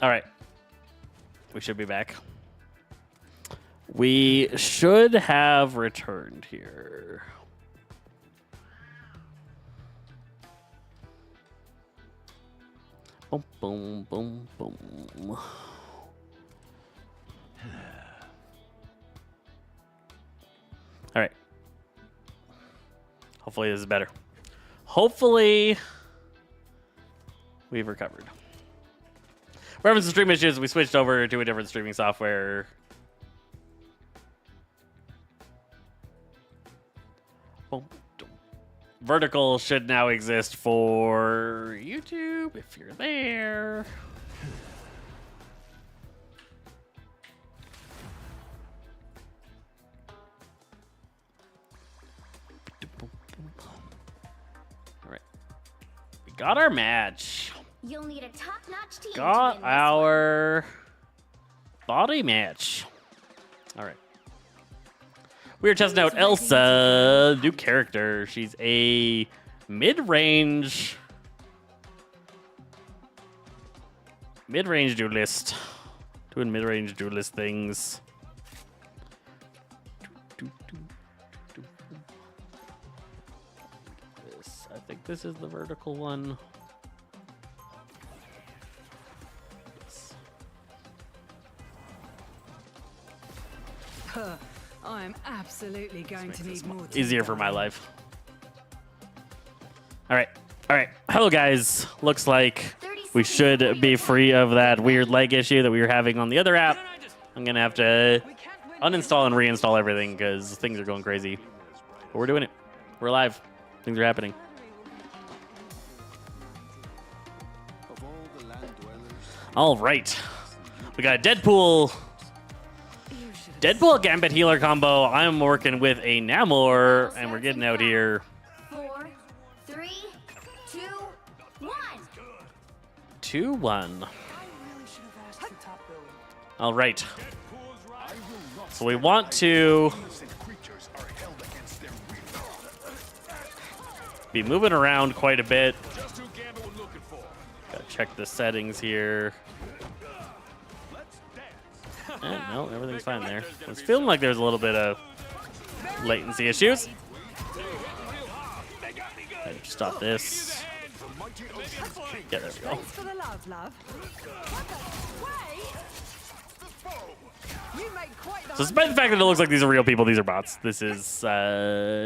All right. We should be back. We should have returned here. Boom, boom, boom, boom. All right. Hopefully this is better. Hopefully we've recovered. We're having some stream issues. We switched over to a different streaming software. Vertical should now exist for YouTube if you're there. All right. We got our match. You'll need a top-notch team. Got our body match. All right. We are testing out Elsa, new character. She's a mid-range duelist. Doing mid-range duelist things. I think this is the vertical one. I'm absolutely going to need more. Easier for my life. All right. Hello, guys. Looks like we should be free of that weird lag issue that we were having on the other app. I'm going to have to uninstall and reinstall everything because things are going crazy. But we're doing it. We're live. Things are happening. All right. We got Deadpool Gambit healer combo. I'm working with a Namor, and we're getting out here. 4, 3, 2, 1. 2-1. All right. So we want to be moving around quite a bit. Gotta check the settings here. No, everything's fine there. It's feeling like there's a little bit of latency issues. Okay, stop this. Yeah, there we go. So despite the fact that it looks like these are real people, these are bots. This is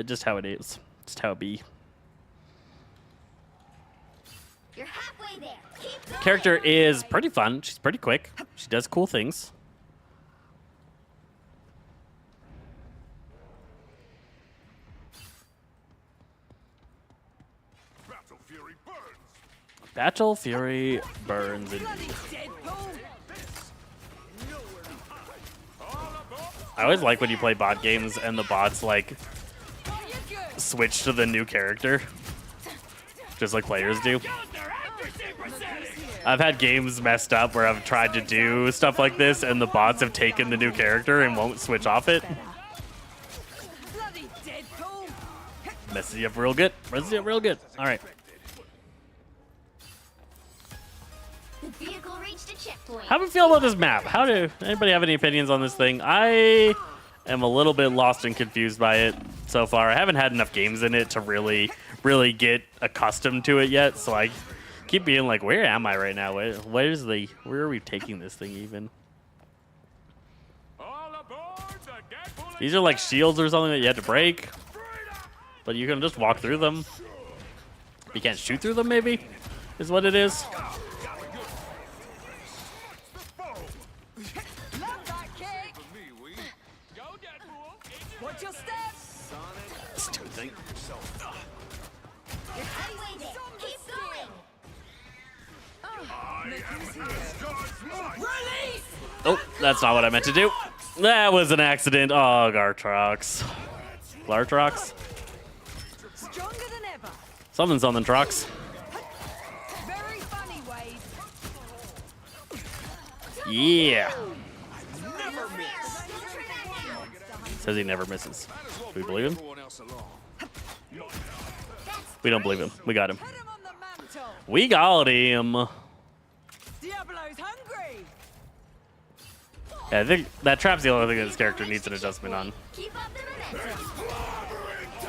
just how it is. Just how it be. You're halfway there. Keep going. Character is pretty fun. She's pretty quick. She does cool things. Battle Fury burns indeed. I always like when you play bot games and the bots like switch to the new character, just like players do. I've had games messed up where I've tried to do stuff like this and the bots have taken the new character and won't switch off it. Messes you up real good. Messes you up real good. All right. The vehicle reached a checkpoint. How do we feel about this map? How do anybody have any opinions on this thing? I am a little bit lost and confused by it so far. I haven't had enough games in it to really get accustomed to it yet. So I keep being like, where am I right now? Where are we taking this thing even? These are like shields or something that you had to break, but you can just walk through them. You can't shoot through them, maybe, is what it is. Watch your steps. Halfway there. Keep going. Release! Oh, that's not what I meant to do. That was an accident. Oh, Gartrox. Lartrox? Stronger than ever. Something's on the trucks. Very funny, Wade. Yeah. Says he never misses. Do we believe him? We don't believe him. We got him. Put him on the mantle. We got him. Diablo's hungry. Yeah, I think that trap's the only thing that this character needs an adjustment on. Keep up the momentum.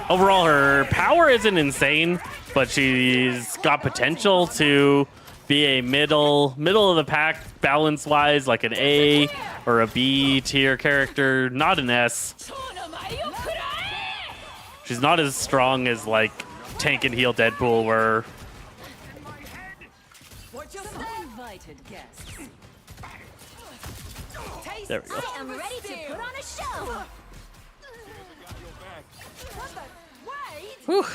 Overall, her power isn't insane, but she's got potential to be a middle of the pack balance wise, like an A or a B tier character, not an S. She's not as strong as like tank and heal Deadpool were. Watch your step. Invited guests. There we go. I am ready to put on a show. Whew.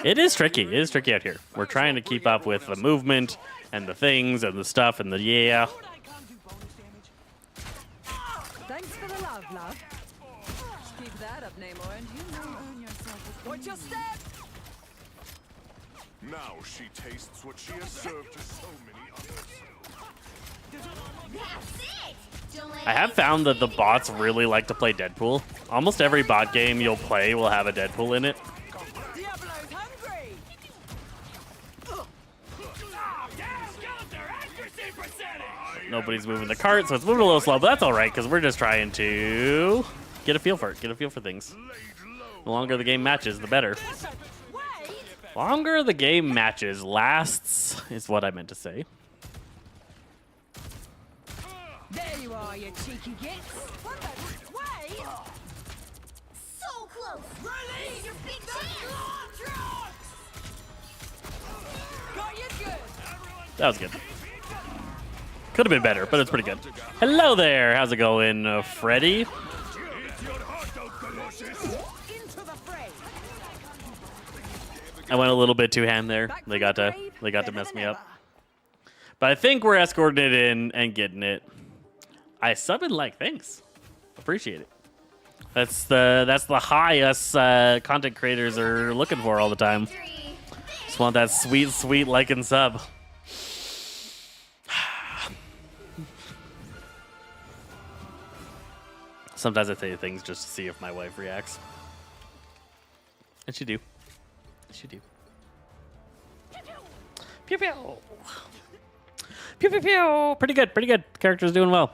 It is tricky. It is tricky out here. We're trying to keep up with the movement and the things and the stuff and the yeah. Thanks for the love, love. Keep that up, Namor, and you will earn yourself. Watch your step. Now she tastes what she has served to so many others. That's it. Don't let I have found that the bots really like to play Deadpool. Almost every bot game you'll play will have a Deadpool in it. Diablo's hungry. Nobody's moving the cart, so it's moving a little slow, but that's all right because we're just trying to get a feel for it, get a feel for things. The longer the game matches, the better. Longer the game matches lasts is what I meant to say. There you are, you cheeky gits. What the? Wait. so close. Release your big chance. Got you good. That was good. Could have been better, but it's pretty good. Hello there. How's it going, Freddy? Into the fray. I went a little bit too ham there. They got to mess me up. But I think we're escorting it in and getting it. I sub and like, thanks. Appreciate it. That's the high us content creators are looking for all the time. Just want that sweet like and sub. Sometimes I say things just to see if my wife reacts. And she do. She do. Pew pew. Pew pew pew. Pretty good, pretty good. Character's doing well.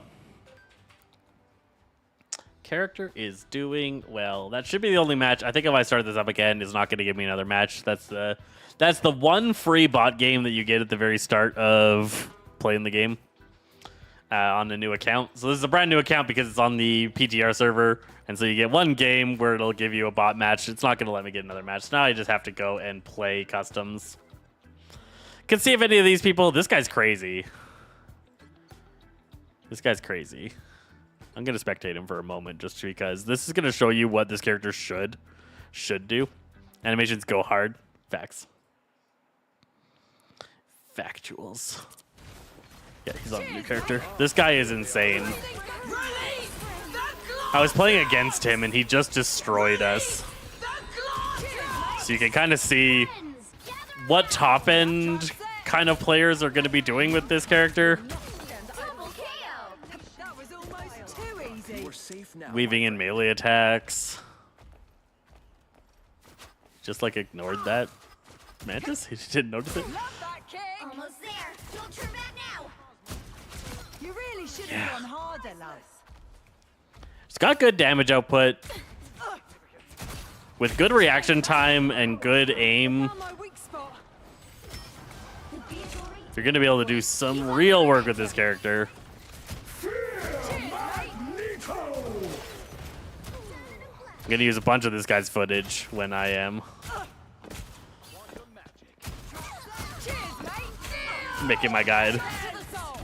Character is doing well. That should be the only match. I think if I start this up again, it's not going to give me another match. That's the one free bot game that you get at the very start of playing the game on a new account. So this is a brand new account because it's on the PTR server, and so you get one game where it'll give you a bot match. It's not going to let me get another match. Now I just have to go and play customs. Can see if any of these people. This guy's crazy. This guy's crazy. I'm going to spectate him for a moment just because this is going to show you what this character should do. Animations go hard. Facts. Factuals. Yeah, he's on a new character. This guy is insane. I was playing against him and he just destroyed us. So you can kind of see what top end kind of players are going to be doing with this character. Double KO. That was almost too easy. We're safe now. Weaving in melee attacks. Just like ignored that. Mantis? He didn't notice it? Love that kick. Almost there. Don't turn back now. You really should have gone harder, love. It's got good damage output. With good reaction time and good aim, Found my weak spot. The vehicle reached. you're going to be able to do some real work with this character. I'm going to use a bunch of this guy's footage when I am Cheers, mate. making my guide. To the soul.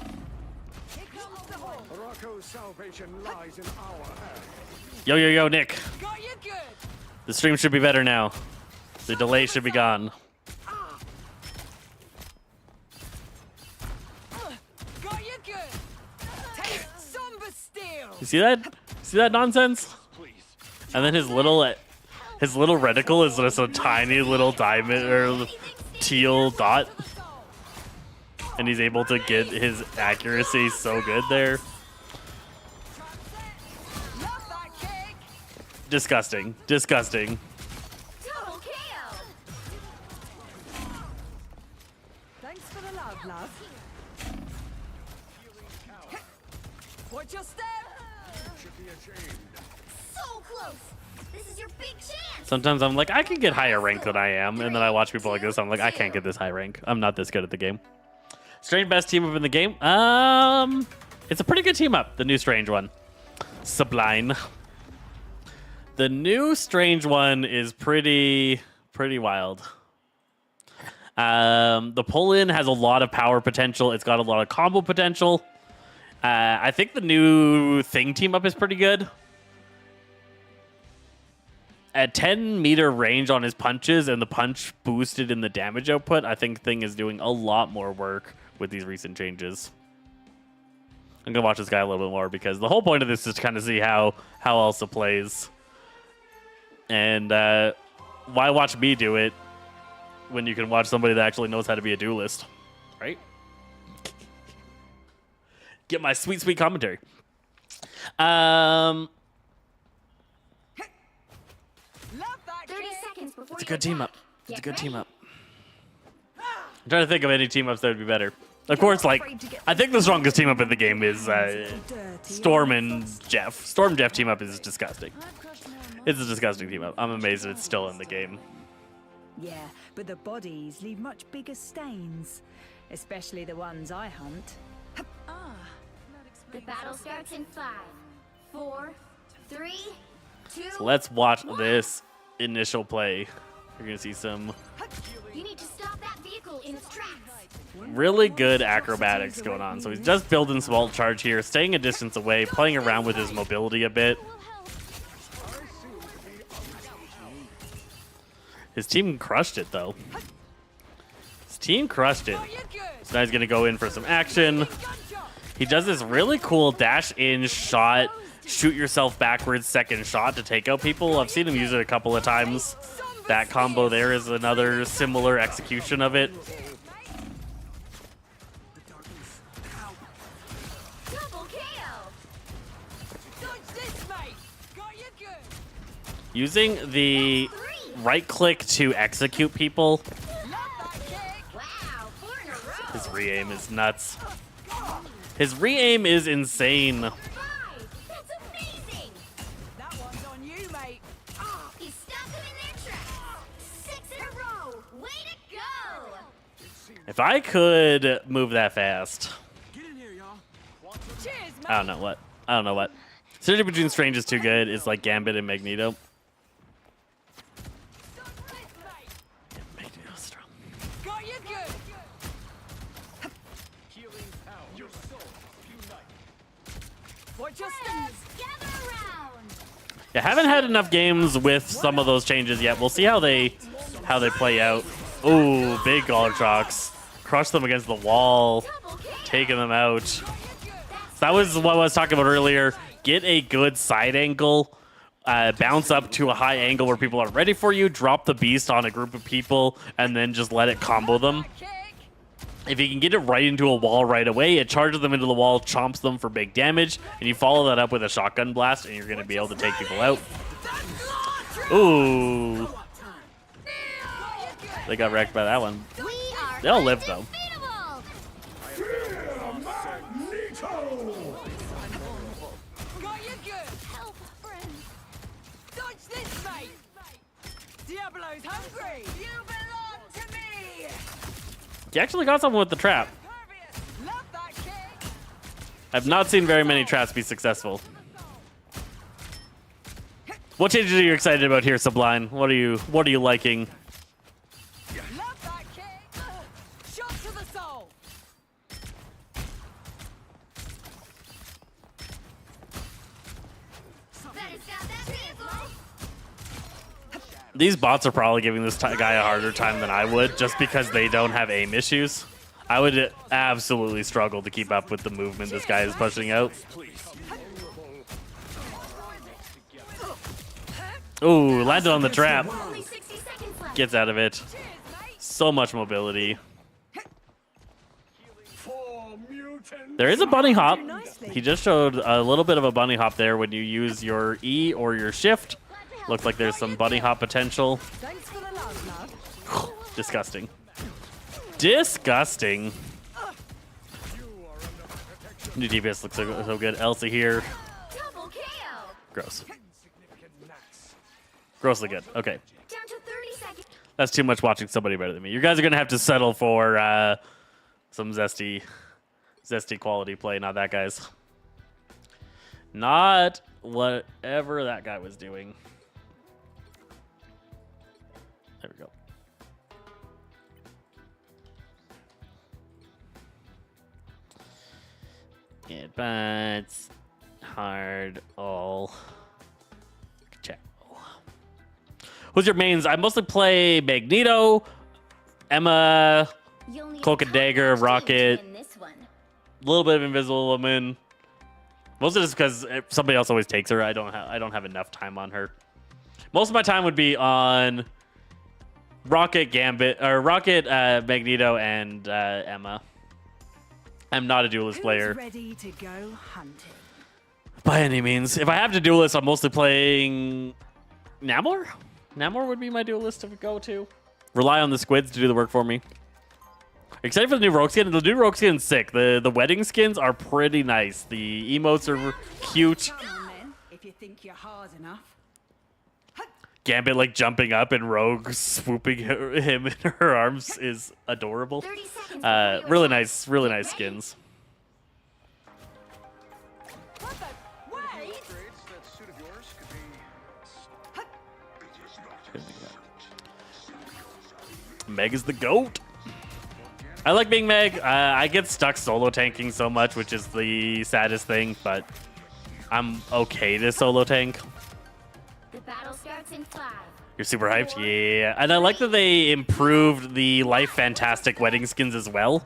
Here comes the horn. Rocco's salvation lies in our hands. Yo, Nick. Got you good. The stream should be better now. The delay should be gone. Got you good. Taste somber steel. You see that? See that nonsense? And then his little reticle is just a tiny little diamond or teal dot. And he's able to get his accuracy so good there. Love that kick. Disgusting. Disgusting. Double KO. Thanks for the love, love. Watch your step. be ashamed. So close. This is your big chance. Sometimes I'm like, I can get higher rank than I am, and then I watch people like this. I'm like, I can't get this high rank. I'm not this good at the game. Strange best team up in the game. It's a pretty good team up. The new Strange one, Sublime. The new Strange one is pretty wild. The pull-in has a lot of power potential. It's got a lot of combo potential. I think the new Thing team up is pretty good. At 10-meter range on his punches and the punch boosted in the damage output, I think Thing is doing a lot more work with these recent changes. I'm going to watch this guy a little bit more because the whole point of this is to kind of see how Elsa plays. And why watch me do it when you can watch somebody that actually knows how to be a duelist, right? Get my sweet, sweet commentary. 30 seconds before It's a you good team attack. up. It's a Get good team ready. up. I'm trying to think of any team ups that would be better. Of course, like, I think the strongest team up in the game is Storm and Jeff. Storm Jeff team up is disgusting. It's a disgusting team up. I'm amazed that it's still in the game. Yeah, but the bodies leave much bigger stains, especially the ones I hunt. The battle starts in 5, 4, 3, 2. So let's watch this initial play. You're going to see some You need to stop that vehicle in its tracks. really good acrobatics going on. So he's just building some ult charge here, staying a distance away, playing around with his mobility a bit. His team crushed it, though. His team crushed it. So now he's going to go in for some action. He does this really cool dash in shot, shoot yourself backwards second shot to take out people. I've seen him use it a couple of times. That combo there is another similar execution of it. Double KO. Using the right click to execute people. Wow, 4 in a row. His re-aim is nuts. His re-aim is insane. 5. That's amazing. That one's on you, mate. He stopped them in their tracks. 6 in a row. Way to go. If I could move that fast. Cheers, mate. I don't know what. Synergy between Strange is too good. It's like Gambit and Magneto. Magneto's strong. Got you good. Watch your stance. Gather around. Yeah, haven't had enough games with some of those changes yet. We'll see how they play out. Ooh, big guard shocks. Crush them against the wall. Double KO. Taking them out. So that was what I was talking about earlier. Get a good side angle. Bounce up to a high angle where people are ready for you. Drop the beast on a group of people. And then just let it combo them. Kick. If you can get it right into a wall right away, it charges them into the wall, chomps them for big damage. And you follow that up with a shotgun blast. And you're going to be able to take people out. Ooh. They got wrecked by that one. We are They'll live, though. undefeatable. Got you good. Help, friend. Dodge this, mate. Diablo's hungry. You belong to me. He actually got someone with the trap. Pervious. Love that kick. I've not seen very many traps be successful. What changes are you excited about here, Sublime? What are you liking? Love that kick. Shot to the soul. Better stop that vehicle. These bots are probably giving this guy a harder time than I would, just because they don't have aim issues. I would absolutely struggle to keep up with the movement this guy is pushing out. Ooh, landed on the trap. Only 60 seconds left. Gets out of it. Cheers, mate. So much mobility. For mutants. There is a bunny hop. He just showed a little bit of a bunny hop there when you use your E or your shift. Looks like there's some bunny hop potential. Thanks for the love, love. Disgusting. Disgusting. New DPS looks so good. Elsa here. Double KO. Gross. Grossly good. Okay. Down to 30 seconds. That's too much watching somebody better than me. You guys are going to have to settle for some zesty quality play. Not that, guys. Not whatever that guy was doing. There we go. Advance, hard, all. Check. Who's your mains? I mostly play Magneto, Emma, You'll need Cloak and Dagger, Constantine Rocket. to win this one. a little bit of Invisible Woman. Mostly just because somebody else always takes her. I don't have enough time on her. Most of my time would be on Rocket, Gambit, or Rocket, Magneto, and Emma. I'm not a duelist player Who's ready to go hunting? by any means. If I have to duelist, I'm mostly playing Namor. Namor would be my duelist to go to. Rely on the squids to do the work for me. Except for the new rogue skin. The new rogue skin's sick. The wedding skins are pretty nice. The emotes are cute. Come on then, if you think you're hard enough. Gambit like jumping up and Rogue swooping him in her arms is adorable. 30 seconds before you Really attack. nice, really Get nice ready. skins. What the? Wait! Traits that suited yours could be. Meg is the GOAT. I like being Meg. I get stuck solo tanking so much, which is the saddest thing, but I'm okay to solo tank. The battle starts in 5. You're super hyped? Yeah. And I like that they improved the Life Fantastic wedding skins as well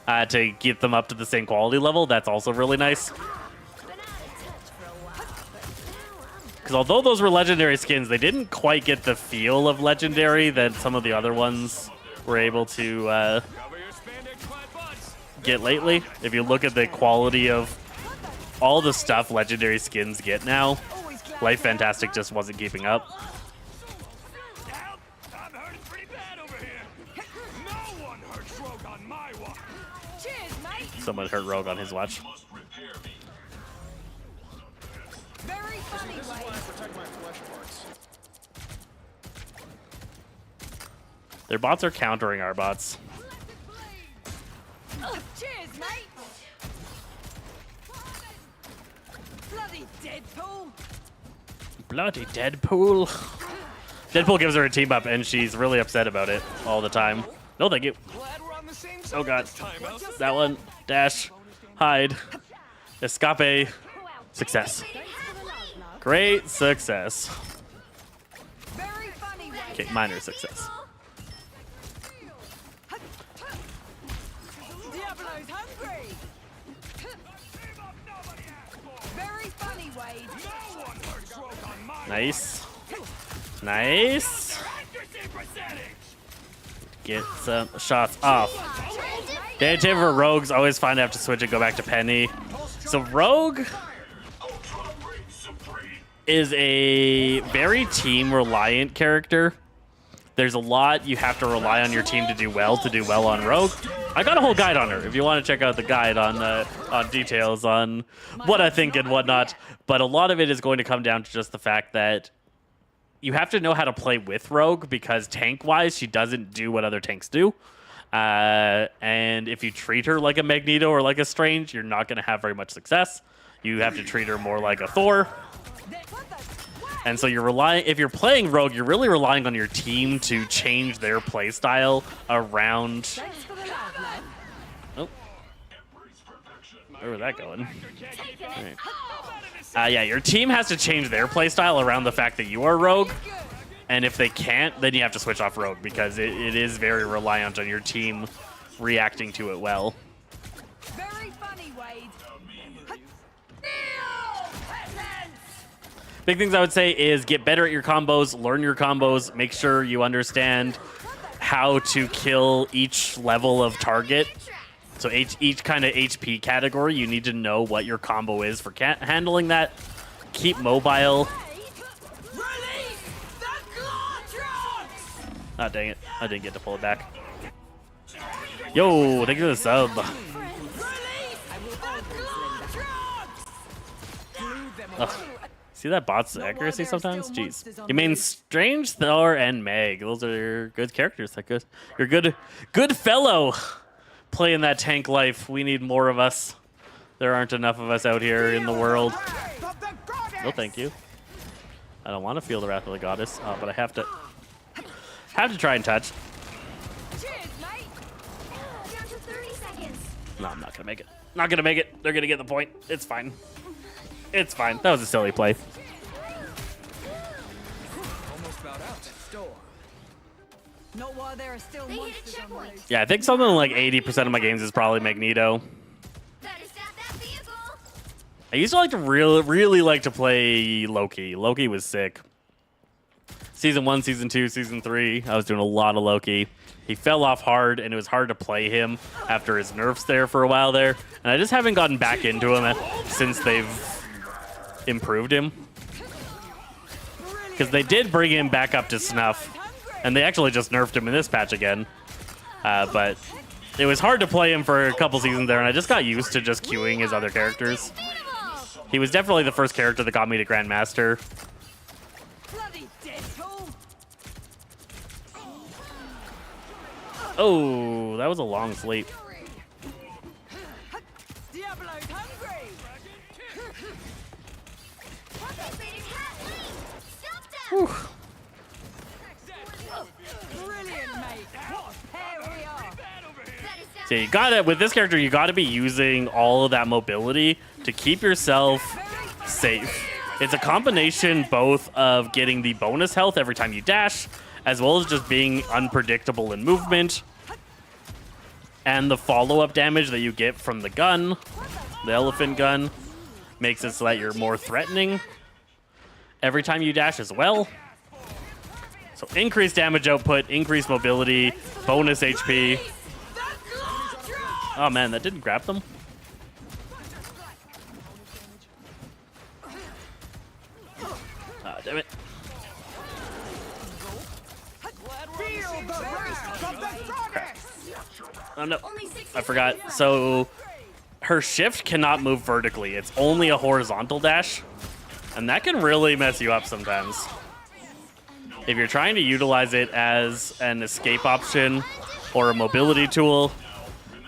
to get them up to the same quality level. That's also really nice. Been out of touch for a while, but now I'm Because although those were legendary skins, they didn't quite get the feel of legendary that some of the other ones were able to get lately. If you look at the quality of all the stuff legendary skins get now, Life Fantastic just wasn't keeping up. Help! I'm hurting pretty bad over here. No one hurts Rogue on my watch. Cheers, mate! Someone hurt Rogue on his watch. Very funny, Wade. Protect my flesh parts. Their bots are countering our bots. Cheers, mate! Bloody Deadpool! Bloody Deadpool. Deadpool gives her a team up and she's really upset about it all the time. No, thank you. Glad we're on the same Oh god. this time, huh? That one. Dash. Hide. Escape. Success. Thanks for the love, love. Great success. Very funny, Wade. Okay, minor success. Diablo's hungry! Very funny, Wade. No one hurts Rogue on my Nice. Nice. accuracy percentage. Get some shots off. Damage for Rogues always find I have to switch and go back to Penny. So Rogue is a very team reliant character. There's a lot you have to rely on your team to do well on Rogue. I got a whole guide on her if you want to check out the guide on details on what I think and whatnot. But a lot of it is going to come down to just the fact that you have to know how to play with Rogue because tank-wise, she doesn't do what other tanks do. And if you treat her like a Magneto or like a Strange, you're not going to have very much success. You have to treat her more like a Thor. And so if you're playing Rogue, you're really relying on your team to change their play style around. Thanks for the love, love. Oh, where was that going? Yeah, your team has to change their play style around the fact that you are Rogue. And if they can't, then you have to switch off Rogue because it is very reliant on your team reacting to it well. Very funny, Wade. Big things I would say is get better at your combos, learn your combos, make sure you understand how to kill each level of target. So each kind of HP category, you need to know what your combo is for handling that. Keep mobile. Ah, dang it. I didn't get to pull it back. Yo, thank you for the sub. Ugh. See that bot's accuracy sometimes? Jeez. You mean Strange, Thor, and Meg. Those are good characters. That good. You're good fellow playing that tank life. We need more of us. There aren't enough of us out here in the world. No, thank you. I don't want to feel the wrath of the goddess, but I have to try and touch. Cheers, mate. Down to 30 seconds. No, I'm not gonna make it. Not gonna make it. They're gonna get the point. It's fine. It's fine. That was a silly play. Almost about out. Not while there are still They hit a monsters on the checkpoint. loose. Yeah, I think something like 80% of my games is probably Magneto. Better stop that vehicle. I used to like to really like to play Loki. Loki was sick. Season 1, Season 2, Season 3, I was doing a lot of Loki. He fell off hard, and it was hard to play him after his nerfs there for a while there. And I just haven't gotten back into him since they've improved him. Because they did bring him back up to snuff. And they actually just nerfed him in this patch again. But it was hard to play him for a couple seasons there, and I just got used to just queuing his other characters. Unbeatable. He was definitely the first character that got me to Grandmaster. Bloody Deadpool. Oh, that was a long sleep. Diablo's hungry. Invaded hat lead. Stop them. Brilliant, mate. What a pair we are. Better stop So you gotta, with this character, you gotta be using all of that mobility to keep yourself safe. It's a combination both of getting the bonus health every time you dash, as well as just being unpredictable in movement, and the follow-up damage that you get from the gun, the elephant gun, makes it so that you're more threatening every time you dash as well. So increased damage output, increased mobility, bonus HP. Oh man, that didn't grab them. Ah, damn it. Crap. Oh no, Only 60 I forgot. seconds left. So her shift cannot move vertically. It's only a horizontal dash. And that can really mess you up sometimes. If you're trying to utilize it as an escape option or a mobility tool,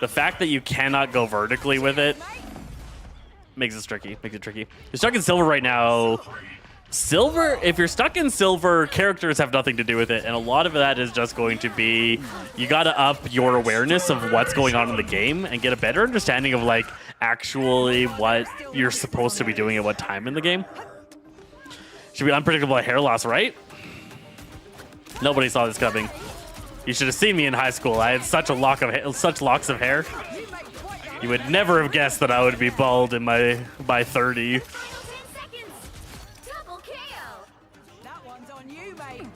the fact that you cannot go vertically with it makes it tricky. You're stuck in silver right now. Silver, if you're stuck in silver, characters have nothing to do with it, and a lot of that is just going to be, you gotta up your awareness of what's going on in the game and get a better understanding of like actually what you're supposed to be doing at what time in the game. Should be unpredictable hair loss, right? Nobody saw this coming. You should have seen me in high school. I had such such locks of hair. You would never have guessed that I would be bald in by 30. 10 seconds. Double KO. That one's on you, mate.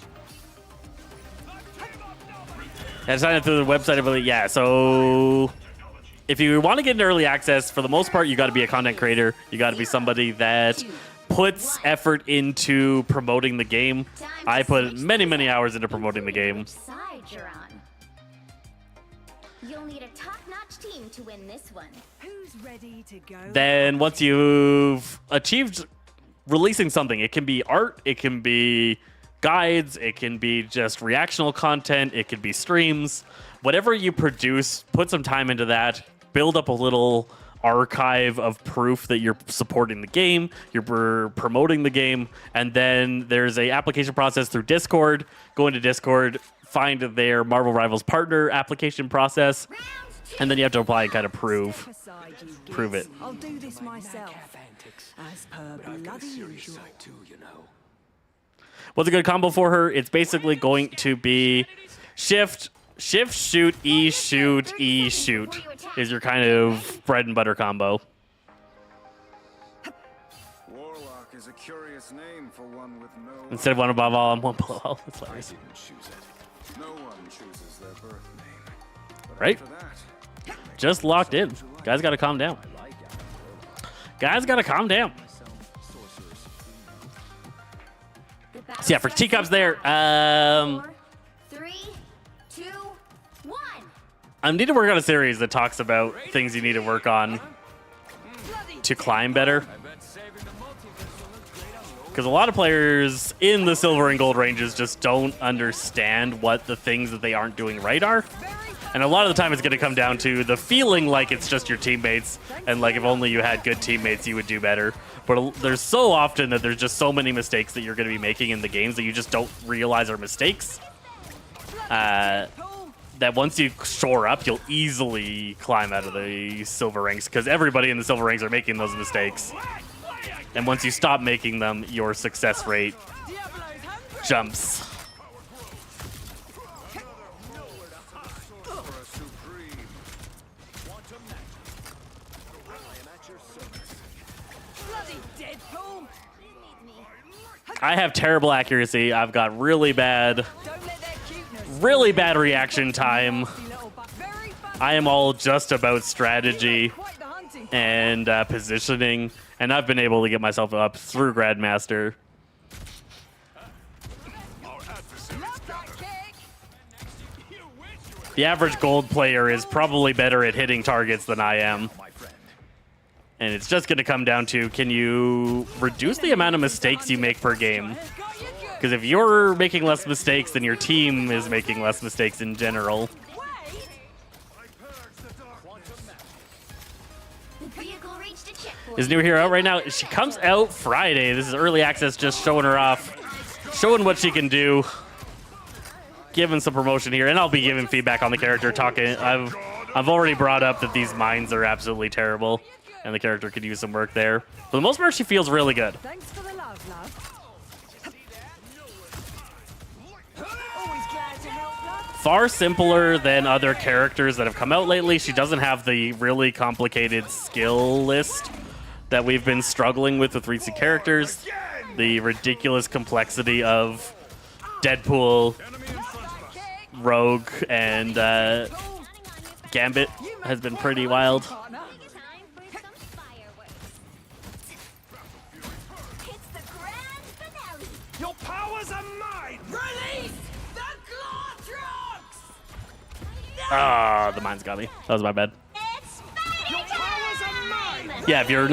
I signed up through the website, but yeah. So if you want to get into early access, for the most part, you got to be a content creator. You got to be somebody that puts effort into promoting the game. I put many hours into promoting the game. Which side you're on. You'll need a top-notch team to win this one. Who's ready to go? Then once you've achieved releasing something, it can be art, it can be guides, it can be just reactional content, it could be streams. Whatever you produce, put some time into that, build up a little archive of proof that you're supporting the game, you're promoting the game, and then there's a application process through Discord. Go into Discord, find their Marvel Rivals partner application process, Round 2. and then you have to apply and kind of prove Aside, you prove gits. it. I'll do this myself. As per bloody usual. too, you know. What's a good combo for her? It's basically going to be shift, shoot, E, shoot, E, shoot is your kind of bread and butter combo. Warlock is a curious name for one with no. Instead of one above all, I'm one below all. That's hilarious. didn't choose it. No one chooses their birth name. But Right? after that, Just locked in. Guys got to calm down. Guys got to calm down. The battle So yeah, for starts teacups in there, 4, 3, 2, 1. I need to work on a series that talks about things you need to work on to climb better. I bet saving the multiverse will look great on Because a lot of players in the silver and gold ranges just don't understand what the things that they aren't doing right are. And a lot of the time it's going to come down to the feeling like it's just your teammates, and like if only you had good teammates, you would do better. But there's so often that there's just so many mistakes that you're going to be making in the games that you just don't realize are mistakes. That once you shore up, you'll easily climb out of the silver ranks, because everybody in the silver ranks are making those mistakes. And once you stop making them, your success rate jumps. For a supreme quantum magic. I am at your service. Bloody Deadpool! I have terrible accuracy. I've got really bad Don't let their cuteness. reaction time. Little butt. Very funny. I am all just about strategy Quite the hunting. and positioning, and I've been able to get myself up through Grandmaster. Our adversaries Love that kick. The average gold player is probably better at hitting targets than I am. My friend. And it's just going to come down to, can you reduce the amount of mistakes you make per game? Got you good. Because if you're making less mistakes, then your team is making less mistakes in general. Wait. The vehicle reached a checkpoint. Is New Hero out right now? She comes out Friday. This is early access, just showing her off. Showing what she can do. Giving some promotion here, and I'll be giving feedback on the character. I've already brought up that these mines are absolutely terrible, and the character could use some work there. For the most part, she feels really good. Thanks for the love, love. Always glad to help, love. Far simpler than other characters that have come out lately. She doesn't have the really complicated skill list that we've been struggling with recent characters. The ridiculous complexity of Deadpool, Rogue, and Gambit has been pretty wild. Partner. Time for some fireworks. It's the grand finale. Your powers are mine! Release the Glortrox! Ah, the mines got me. That was my bad. It's Your powers are mine! Yeah, if you're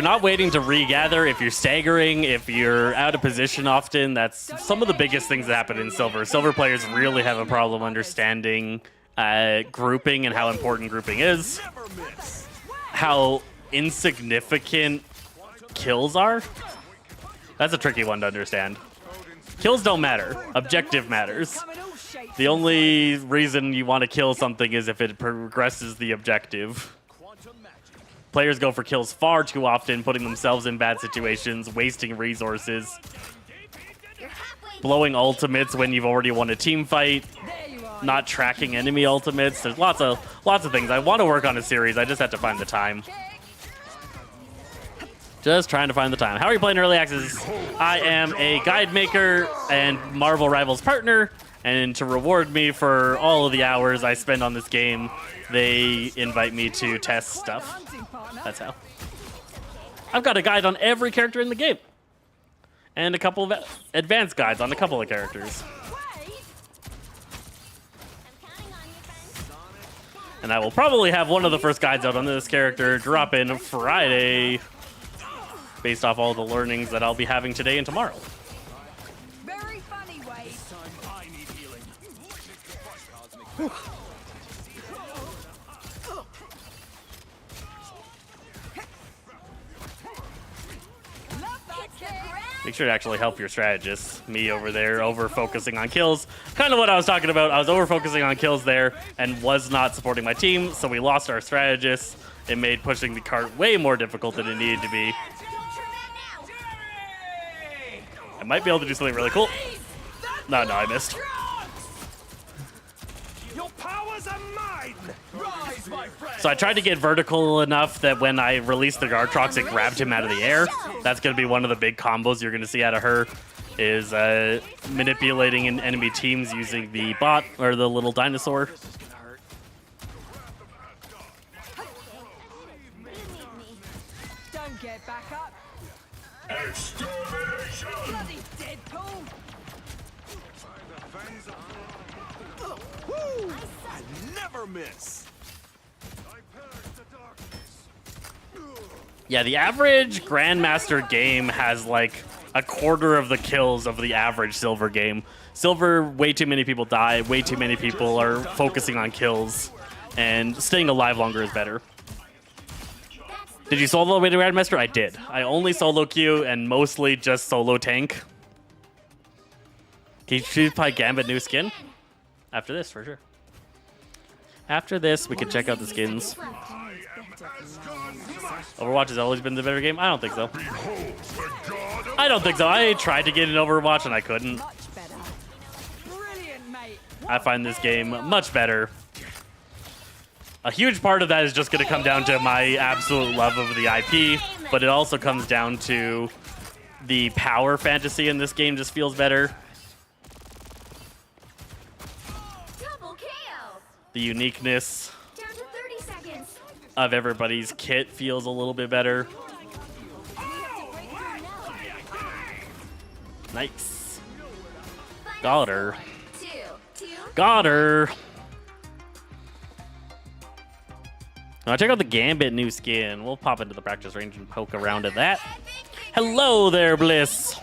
not waiting to regather, if you're staggering, if you're out of position often, that's some of the biggest things that happen in Silver. Silver players really have a problem understanding grouping and how important grouping is, Never miss! how insignificant kills are. That's a tricky one to understand. Kills don't matter. Objective matters. Come in all shapes. The only reason you want to kill something is if it progresses the objective. Players go for kills far too often, putting themselves in bad situations, wasting resources, You're halfway. blowing ultimates when you've already won a team fight, There you are. not tracking enemy ultimates. There's lots of things. I want to work on a series. I just have to find the time. Just trying to find the time. How are you playing early access? I am a guide maker and Marvel Rivals partner, and to reward me for all of the hours I spend on this game, they invite me to test stuff. Hunting partner. That's how. I've got a guide on every character in the game. And a couple of advanced guides on a couple of characters. Wait. I'm counting on you, friends. And I will probably have one of the first guides out on this character drop in Friday, based off all the learnings that I'll be having today and tomorrow. Very funny, Wade. I need healing. Love that kick. Make sure to actually help your strategist. Me over there, over focusing on kills. Kind of what I was talking about. I was over focusing on kills there and was not supporting my team, so we lost our strategist. It made pushing the cart way more difficult than it needed to be. Ultraman now. I might be able to do something really cool. No, I missed. Your powers are mine! Rise, my friend! So I tried to get vertical enough that when I released the Gartrox, it grabbed him out of the air. That's going to be one of the big combos you're going to see out of her, is manipulating enemy teams using the bot, or the little dinosaur. You need me. Don't get back up. Bloody Deadpool. I never miss! Yeah, the average Grandmaster game has like a quarter of the kills of the average Silver game. Silver, way too many people die, way too many people are focusing on kills, and staying alive longer is better. Did you solo Waiting Grandmaster? I did. I only solo queue and mostly just solo tank. Can you choose by Gambit new skin? After this, for sure. After this, we can check out the skins. Overwatch has always been the better game? I don't think so. I don't think so. I tried to get in Overwatch and I couldn't. Much better. Brilliant, mate. I find this game much better. A huge part of that is just going to come down to my absolute love of the IP, but it also comes down to the power fantasy in this game just feels better. Double KO. The uniqueness Down to 30 seconds. of everybody's kit feels a little bit better. Nice. Got her. 2, 2. Got her. Now check out the Gambit new skin. We'll pop into the practice range and poke around at that. Hello there, Bliss.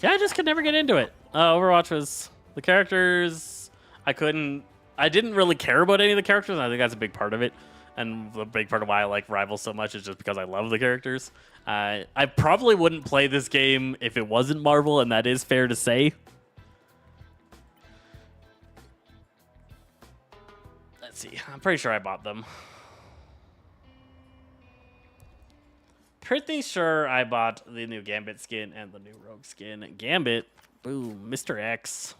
Yeah, I just could never get into it. Overwatch was the characters. I didn't really care about any of the characters, and I think that's a big part of it. And the big part of why I like Rivals so much is just because I love the characters. I probably wouldn't play this game if it wasn't Marvel, and that is fair to say. Let's see. I'm pretty sure I bought them. Pretty sure I bought the new Gambit skin and the new Rogue skin. Gambit, boom, Mr. X.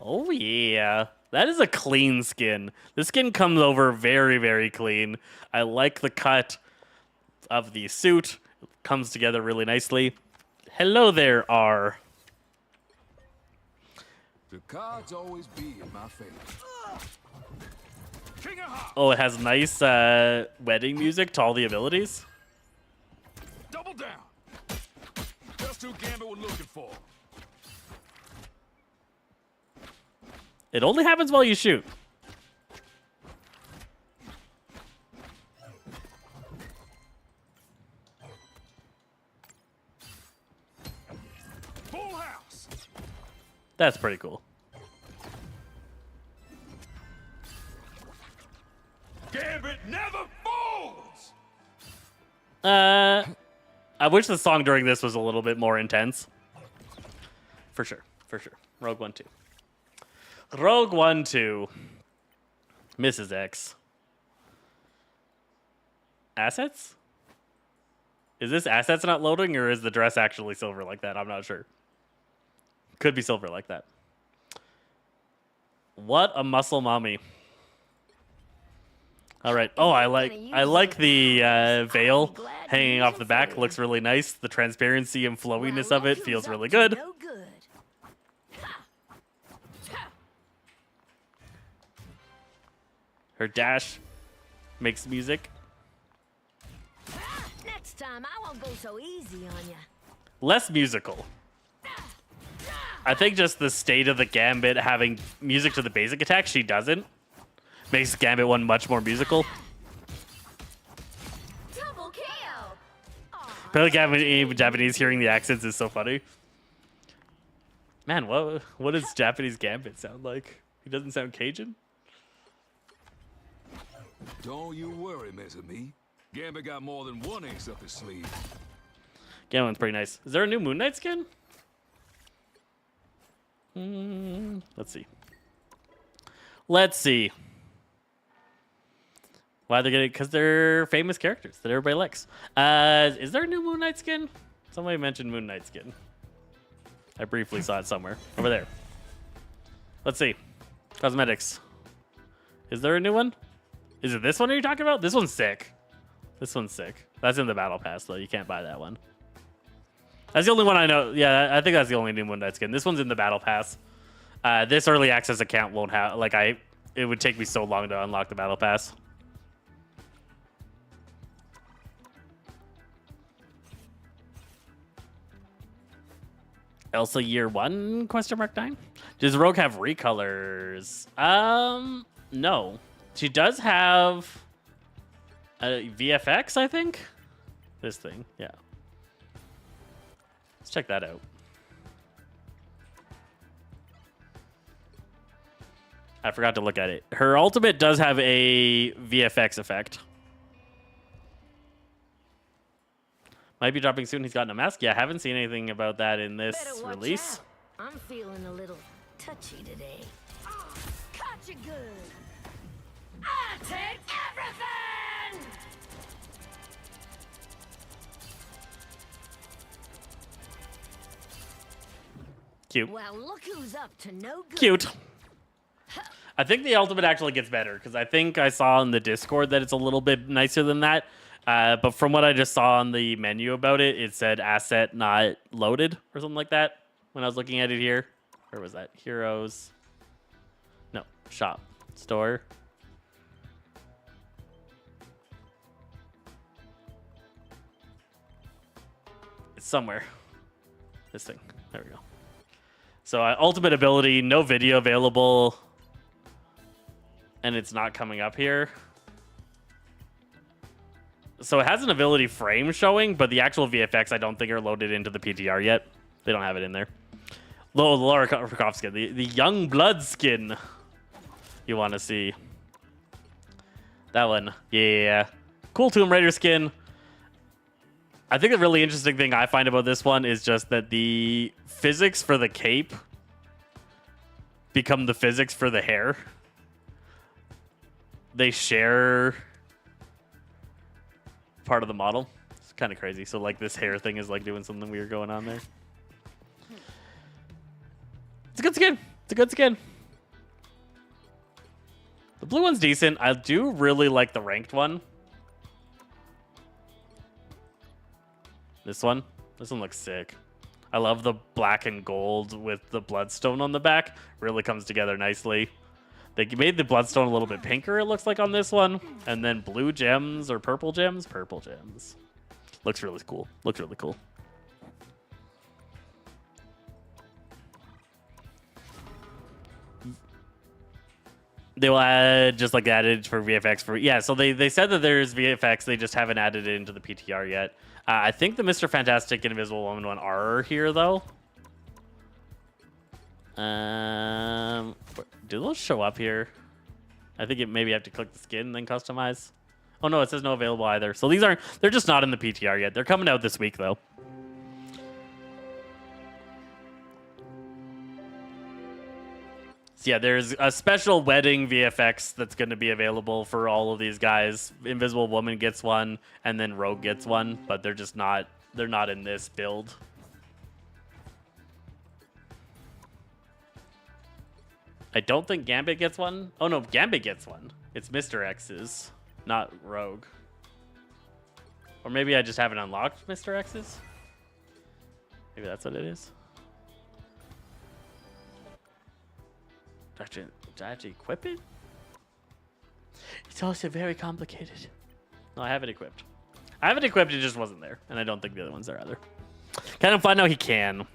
Oh yeah, that is a clean skin. The skin comes over very, very clean. I like the cut of the suit. It comes together really nicely. Hello there, R. The cards always be in my favor. King of Hearts. Oh, it has nice wedding music to all the abilities. Double down. Just who Gambit we're looking for. It only happens while you shoot. Full house. That's pretty cool. Gambit never falls. I wish the song during this was a little bit more intense. For sure, for sure. Rogue One 2. Rogue One 2. Mrs. X. Assets? Is this assets not loading, or is the dress actually silver like that? I'm not sure. Could be silver like that. What a muscle mommy. All right. Oh, I like the veil hanging off the back. Looks really nice. The transparency and flowiness of it feels really good. No good. Her dash makes music. Next time, I won't go so easy on you. Less musical. I think just the state of the Gambit having music to the basic attack, she doesn't. Makes Gambit 1 much more musical. Double KO. Apparently Japanese hearing the accents is so funny. Man, what does Japanese Gambit sound like? He doesn't sound Cajun? Don't you worry, Mesami. Gambit got more than one ace up his sleeve. Gambit's pretty nice. Is there a new Moon Knight skin? Let's see. Let's see. Why they're getting? Because they're famous characters that everybody likes. Is there a new Moon Knight skin? Somebody mentioned Moon Knight skin. I briefly saw it somewhere. Over there. Let's see. Cosmetics. Is there a new one? Is it this one you're talking about? This one's sick. This one's sick. That's in the Battle Pass, though. You can't buy that one. That's the only one I know. Yeah, I think that's the only new Moon Knight skin. This one's in the Battle Pass. This early access account won't have... Like, it would take me so long to unlock the Battle Pass. Elsa year 1 question mark 9? Does Rogue have recolors? No. She does have a VFX, I think. This thing, yeah. Let's check that out. I forgot to look at it. Her ultimate does have a VFX effect. Might be dropping soon. He's gotten a mask. Yeah, I haven't seen anything about that in this Better watch release. out. I'm feeling a little touchy today. Caught you good. I take everything. Cute. Well, look who's up to no good. Cute. I think the ultimate actually gets better because I think I saw in the Discord that it's a little bit nicer than that. But from what I just saw on the menu about it, it said asset not loaded or something like that when I was looking at it here. Where was that? Heroes. No. Shop. Store. It's somewhere. This thing. There we go. So ultimate ability, no video available. And it's not coming up here. So it has an ability frame showing, but the actual VFX I don't think are loaded into the PTR yet. They don't have it in there. Lara Croft skin, the young blood skin you want to see. That one, yeah. Cool Tomb Raider skin. I think the really interesting thing I find about this one is just that the physics for the cape become the physics for the hair. They share part of the model. It's kind of crazy. So like this hair thing is like doing something weird going on there. It's a good skin. It's a good skin. The blue one's decent. I do really like the ranked one. This one looks sick. I love the black and gold with the bloodstone on the back. Really comes together nicely. They made the bloodstone a little bit pinker, it looks like, on this one. And then blue gems or purple gems? Purple gems. Looks really cool. Looks really cool. They will add just like added for VFX for yeah. So they said that there's VFX. They just haven't added it into the PTR yet. I think the Mr. Fantastic and Invisible Woman one are here though. Do those show up here? I think it maybe have to click the skin and then customize. Oh no, it says no available either. So these aren't. They're just not in the PTR yet. They're coming out this week though. So yeah, there's a special wedding VFX that's going to be available for all of these guys. Invisible Woman gets one, and then Rogue gets one, but they're just not. They're not in this build. I don't think Gambit gets one. Oh no, Gambit gets one. It's Mr. X's, not Rogue. Or maybe I just haven't unlocked Mr. X's. Maybe that's what it is. Do I have to equip it? It's also very complicated. No, I have it equipped. I have it equipped, it just wasn't there. And I don't think the other ones are either. Kind of fun now he can.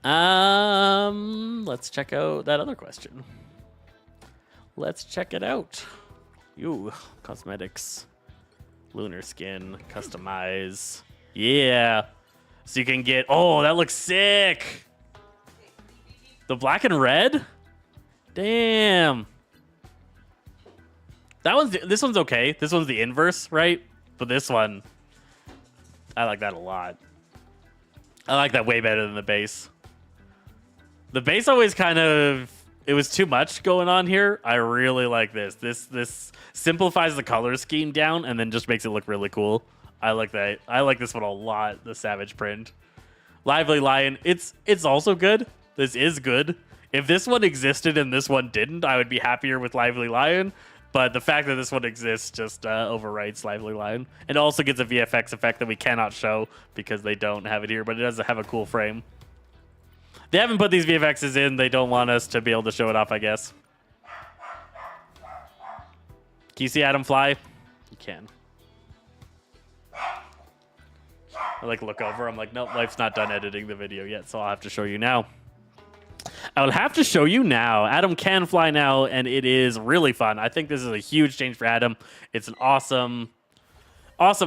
Let's check out that other question. Let's check it out. Ooh, cosmetics. Lunar skin, customize. Yeah. So you can get, oh, that looks sick. The black and red? Damn. This one's okay. This one's the inverse, right? But this one, I like that a lot. I like that way better than the base. The base always kind of, it was too much going on here. I really like this. This simplifies the color scheme down and then just makes it look really cool. I like that. I like this one a lot, the Savage print. Lively Lion, it's also good. This is good. If this one existed and this one didn't, I would be happier with Lively Lion. But the fact that this one exists just overwrites Lively Lion. It also gets a VFX effect that we cannot show because they don't have it here, but it does have a cool frame. They haven't put these VFXs in. They don't want us to be able to show it off, I guess. Can you see Adam fly? You can. I like look over. I'm like, nope, Life's not done editing the video yet, so I'll have to show you now. I will have to show you now. Adam can fly now, and it is really fun. I think this is a huge change for Adam. It's an awesome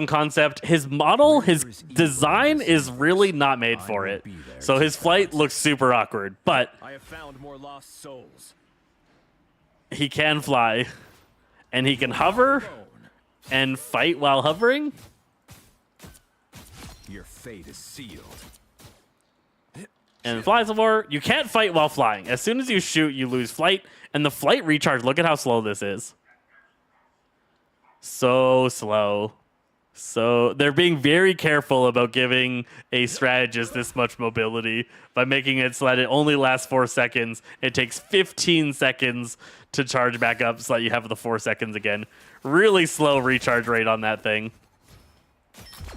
concept. His model, his design is really not made for it. So his flight looks super awkward, but I have found more lost souls. he can fly, and he can hover and fight while hovering. Your fate is sealed. And fly some more. You can't fight while flying. As soon as you shoot, you lose flight. And the flight recharge, look at how slow this is. So slow. So they're being very careful about giving a strategist this much mobility by making it so that it only lasts 4 seconds. It takes 15 seconds to charge back up so that you have the 4 seconds again. Really slow recharge rate on that thing.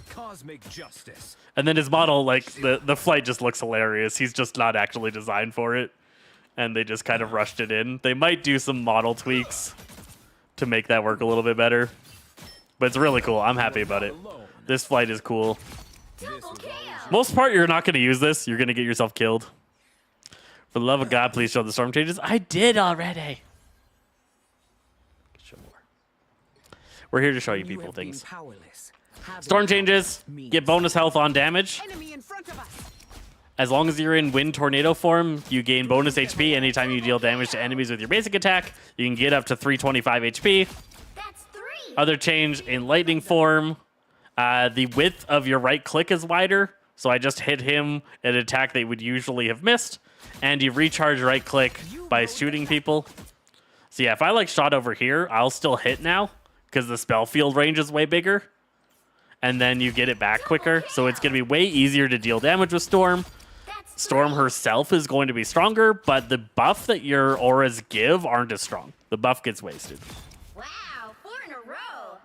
Cosmic justice. And then his model, like, the flight just looks hilarious. He's just not actually designed for it. And they just kind of rushed it in. They might do some model tweaks to make that work a little bit better. But it's really cool. I'm happy about it. This flight is cool. Double kill. Most part, you're not going to use this. You're going to get yourself killed. For the love of God, please show the storm changes. I did already. Show more. We're here to show you people things. Storm changes. Get bonus health on damage. Enemy in front of us. As long as you're in wind tornado form, you gain bonus HP anytime you deal damage to enemies with your basic attack. You can get up to 325 HP. That's 3. Other change in lightning form. The width of your right click is wider. So I just hit him an attack they would usually have missed. And you recharge right click by shooting people. So yeah, if I like shot over here, I'll still hit now because the spell field range is way bigger. And then you get it back quicker. So it's going to be way easier to deal damage with Storm. That's Storm herself is going to be stronger, but the buff that your auras give aren't as strong. The buff gets wasted. wow, 4 in a row.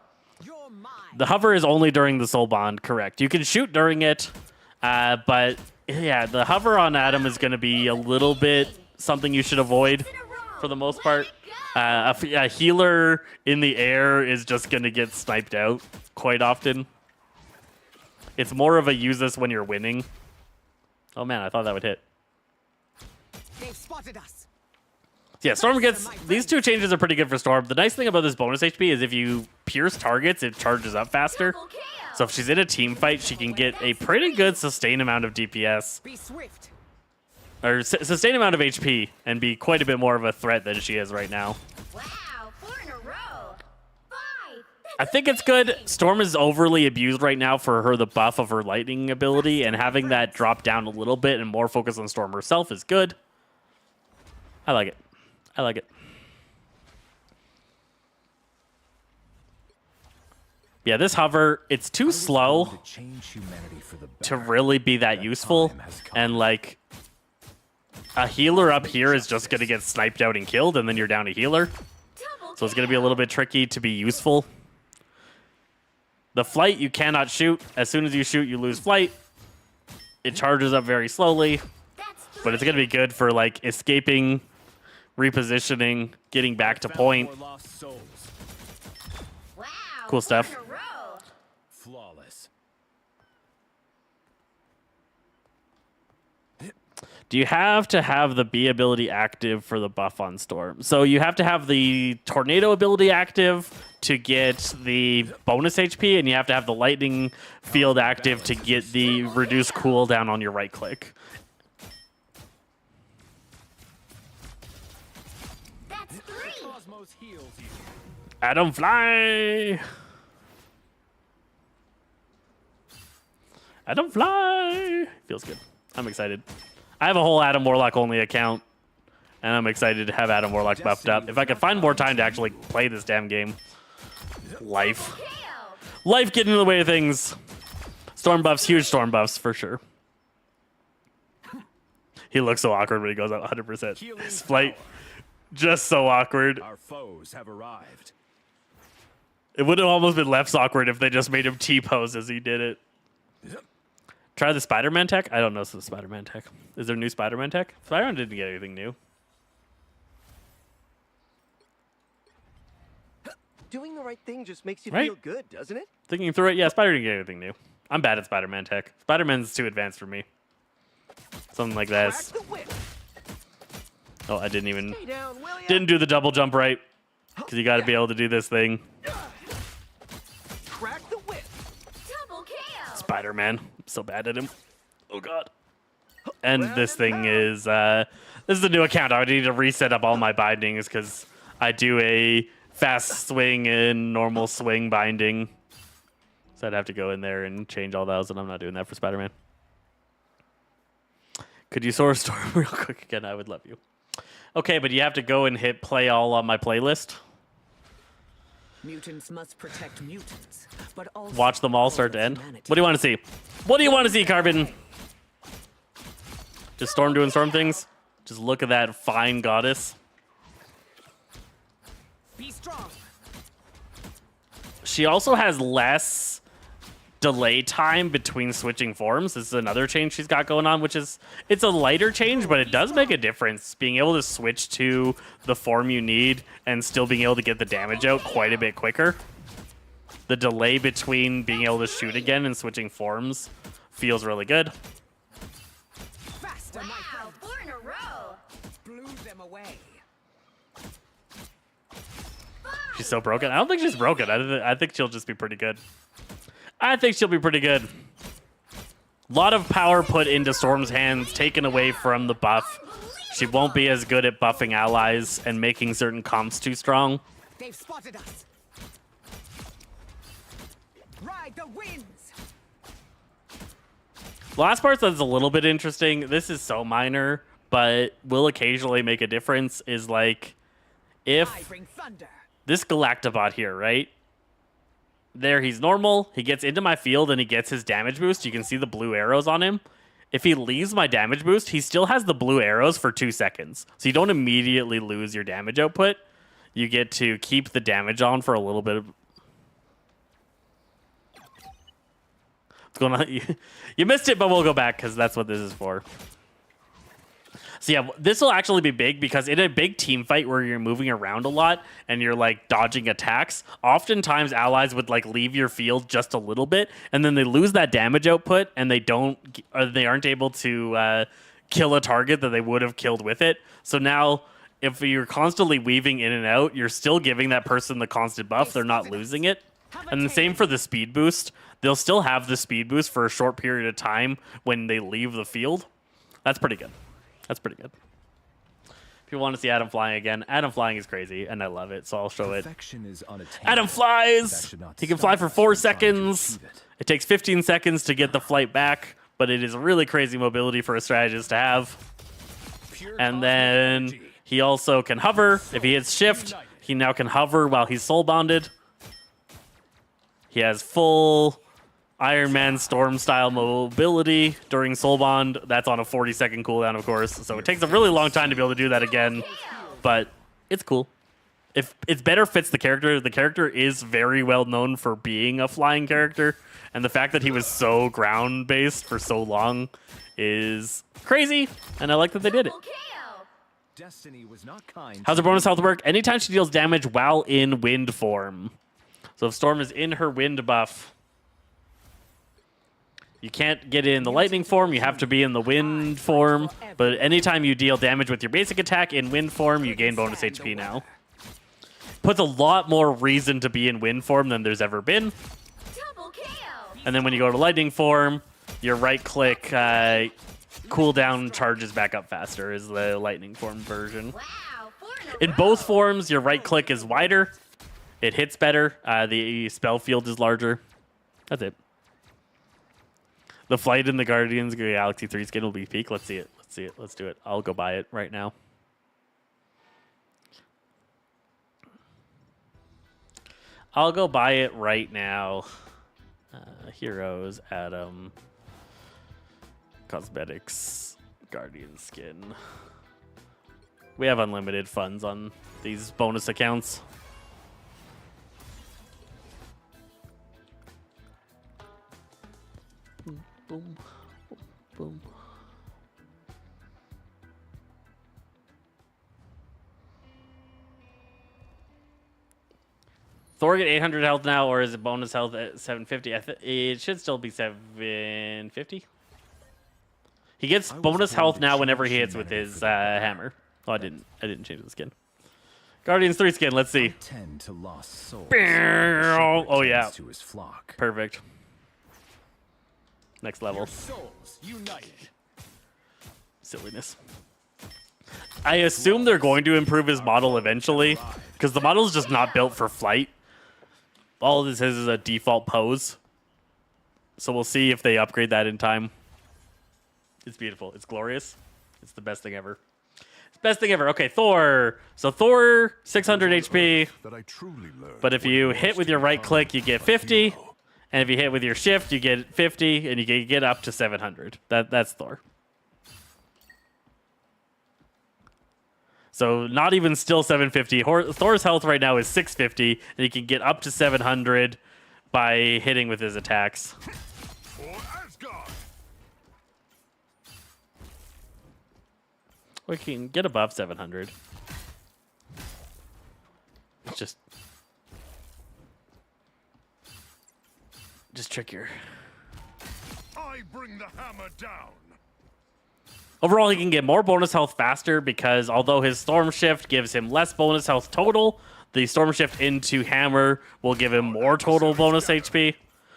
You're mine. The hover is only during the soul bond, correct. You can shoot during it, but yeah, the hover on Adam is going to be a little bit something you should avoid In a row. for the most part. Let it go. A healer in the air is just going to get sniped out quite often. It's more of a use this when you're winning. Oh man, I thought that would hit. They've spotted us. Yeah, Storm gets... These two changes are pretty good for Storm. The nice thing about this bonus HP is if you pierce targets, it charges up faster. Double kill. So if she's in a team fight, she can get a pretty good sustained amount of DPS. Be swift. Or sustained amount of HP and be quite a bit more of a threat than she is right now. Wow, 4 in a row. 5. I think it's good. Storm is overly abused right now for the buff of her lightning ability, and having that drop down a little bit and more focus on Storm herself is good. I like it. I like it. Yeah, this hover, it's too slow To change humanity for the to better. really be that useful. time has come. And like a healer up here is just going to get sniped out and killed, and then you're down a healer. Double So it's going to be a little bit tricky to be useful. The flight, you cannot shoot. As soon as you shoot, you lose flight. It charges up very slowly, That's 3. but it's going to be good for like escaping, repositioning, getting back to point. More lost souls. Wow, Cool 4 stuff. in a row. Flawless. Do you have to have the B ability active for the buff on Storm? So you have to have the Tornado ability active to get the bonus HP, and you have to have the Lightning field active to get the reduced cooldown on your right click. That's 3. Cosmos heals you. Adam fly! Adam fly! Feels good. I'm excited. I have a whole Adam Warlock only account, and I'm excited to have Adam Warlock buffed up. If I could find more time to actually play this damn game. Life. Kill. Life getting in the way of things. Storm buffs, huge storm buffs for sure. He looks so awkward when he goes up 100%. His flight, just so awkward. Our foes have arrived. It would have almost been less awkward if they just made him T-pose as he did it. Try the Spider-Man tech? I don't know the Spider-Man tech. Is there new Spider-Man tech? Spider-Man didn't get anything new. Doing the right thing just makes you Right. feel good, doesn't it? Thinking through it, yeah, Spider didn't get anything new. I'm bad at Spider-Man tech. Spider-Man's too advanced for me. Something like this. Crack the whip. Oh, I didn't even Stay down, will ya? didn't do the double jump right because you got to be able to do this thing. Crack the whip. Double kill. Spider-Man, I'm so bad at him. Oh god. And this thing is this is a new account. I would need to reset up all my bindings because I do a fast swing and normal swing binding. So I'd have to go in there and change all those, and I'm not doing that for Spider-Man. Could you Sora Storm real quick again? I would love you. Okay, but you have to go and hit play all on my playlist. Mutants must protect mutants, but also Watch them all start to end. What do you want to see? What do you want to see, Carbon? Just Storm doing Storm things? Just look at that fine goddess. Be strong. She also has less delay time between switching forms. This is another change she's got going on, which is, it's a lighter change, but it does make a difference. Being able to switch to the form you need and still being able to get the damage out quite a bit quicker. The delay between being able to shoot again and switching forms feels really good. Faster, my Wow, friend. 4 in a row. Blew them away. She's so broken. I don't think she's broken. I think she'll just be pretty good. I think she'll be pretty good. A lot of power put into Storm's hands, taken away from the buff. She won't be as good at buffing allies and making certain comps too strong. They've spotted us. Ride the winds. Last part that's a little bit interesting. This is so minor, but will occasionally make a difference. Is like I if bring thunder. this Galactabot here, right? There, he's normal. He gets into my field and he gets his damage boost. You can see the blue arrows on him. If he leaves my damage boost, he still has the blue arrows for 2 seconds. So you don't immediately lose your damage output. You get to keep the damage on for a little bit. What's going on? You missed it, but we'll go back because that's what this is for. So yeah, this will actually be big because in a big team fight where you're moving around a lot and you're like dodging attacks, oftentimes allies would like leave your field just a little bit and then they lose that damage output and they aren't able to kill a target that they would have killed with it. So now if you're constantly weaving in and out, you're still giving that person the constant buff. They're not losing it. And the same for the speed boost. They'll still have the speed boost for a short period of time when they leave the field. That's pretty good. That's pretty good. If you want to see Adam flying again, Adam flying is crazy, and I love it, so I'll show it. Perfection is unattainable. Adam That flies! should not He can fly stop for us 4 from trying to seconds. achieve it. It takes 15 seconds to get the flight back, but it is really crazy mobility for a strategist to have. Pure And cosmic then energy. he also can hover. If he hits shift, he now can hover while he's soul bonded. He has full Iron Man Storm style mobility during soul bond. That's on a 40-second cooldown, of course. So it takes a really long time to be able to do that again, but it's cool. If it's better fits the character is very well known for being a flying character, and the fact that he was so ground based for so long is crazy, and I like that they did it. Double kill. Destiny was not kind. How's her bonus health work? Anytime she deals damage while in wind form. So if Storm is in her wind buff, you can't get in the lightning form, you have to be in the wind form. But anytime you deal damage with your basic attack in wind form, you gain bonus HP now. Puts a lot more reason to be in wind form than there's ever been. Double kill. And then when you go to lightning form, your right click cooldown charges back up faster is the lightning form version. Wow, 4 in a In row. both forms, your right click is wider. It hits better. The spell field is larger. That's it. The flight in the Guardians of the Galaxy 3 skin will be peak. Let's see it. Let's see it. Let's do it. I'll go buy it right now. I'll go buy it right now. Heroes, Adam, Cosmetics, Guardian skin. We have unlimited funds on these bonus accounts. Boom, boom, boom. Thor get 800 health now, or is it bonus health at 750? It should still be 750. He gets bonus health now whenever he hits with his hammer. Oh, I didn't change the skin. Guardians 3 skin. Let's see. Tend to lost souls. Oh yeah. To his flock. Perfect. Next level. Your souls united. Silliness. I assume they're going to improve his model eventually, because the model is just not built for flight. All this is a default pose. So we'll see if they upgrade that in time. It's beautiful. It's glorious. It's the best thing ever. It's the best thing ever. Okay, Thor. So Thor, 600 HP. But if you hit with your right click, you get 50. And if you hit with your shift, you get 50. And you can get up to 700. That's Thor. So not even still 750. Thor's health right now is 650, and he can get up to 700 by hitting with his attacks. We can get above 700. It's just trickier. I bring the hammer down. Overall, he can get more bonus health faster because although his Storm Shift gives him less bonus health total, the Storm Shift into Hammer will give him more total bonus HP.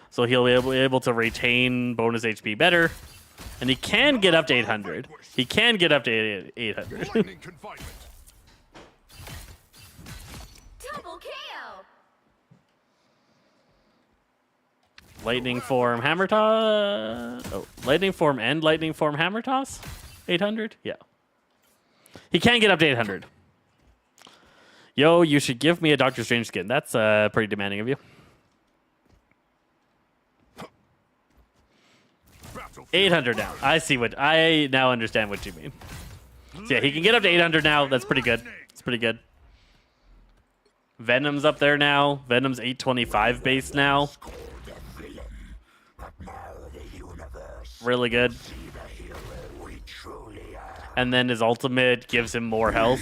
So he'll be able to retain bonus HP better. And he can get up to 800. He can get up to 800. Lightning confinement. Double KO. Lightning Form Hammer Toss. Oh, Lightning Form and Lightning Form Hammer Toss? 800? Yeah. He can get up to 800. Yo, you should give me a Doctor Strange skin. That's pretty demanding of you. 800 now. I now understand what you mean. So yeah, he can get up to 800 now. That's pretty good. It's pretty good. Venom's up there now. Venom's 825 base now. Really good. And then his ultimate gives him more health.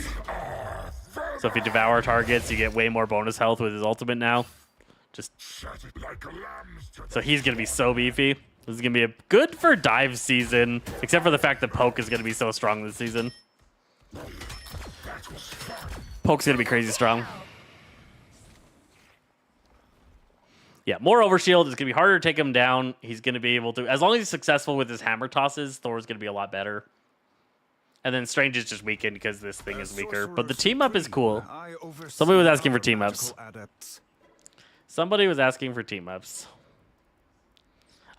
So if you devour targets, you get way more bonus health with his ultimate now. So he's going to be so beefy. This is going to be good for dive season, except for the fact that Poke is going to be so strong this season. Poke's going to be crazy strong. Yeah, more overshield. It's going to be harder to take him down. He's going to be able to, as long as he's successful with his hammer tosses, Thor's going to be a lot better. And then Strange is just weakened because this thing is weaker. But the team up is cool. Somebody was asking for team ups. Somebody was asking for team ups.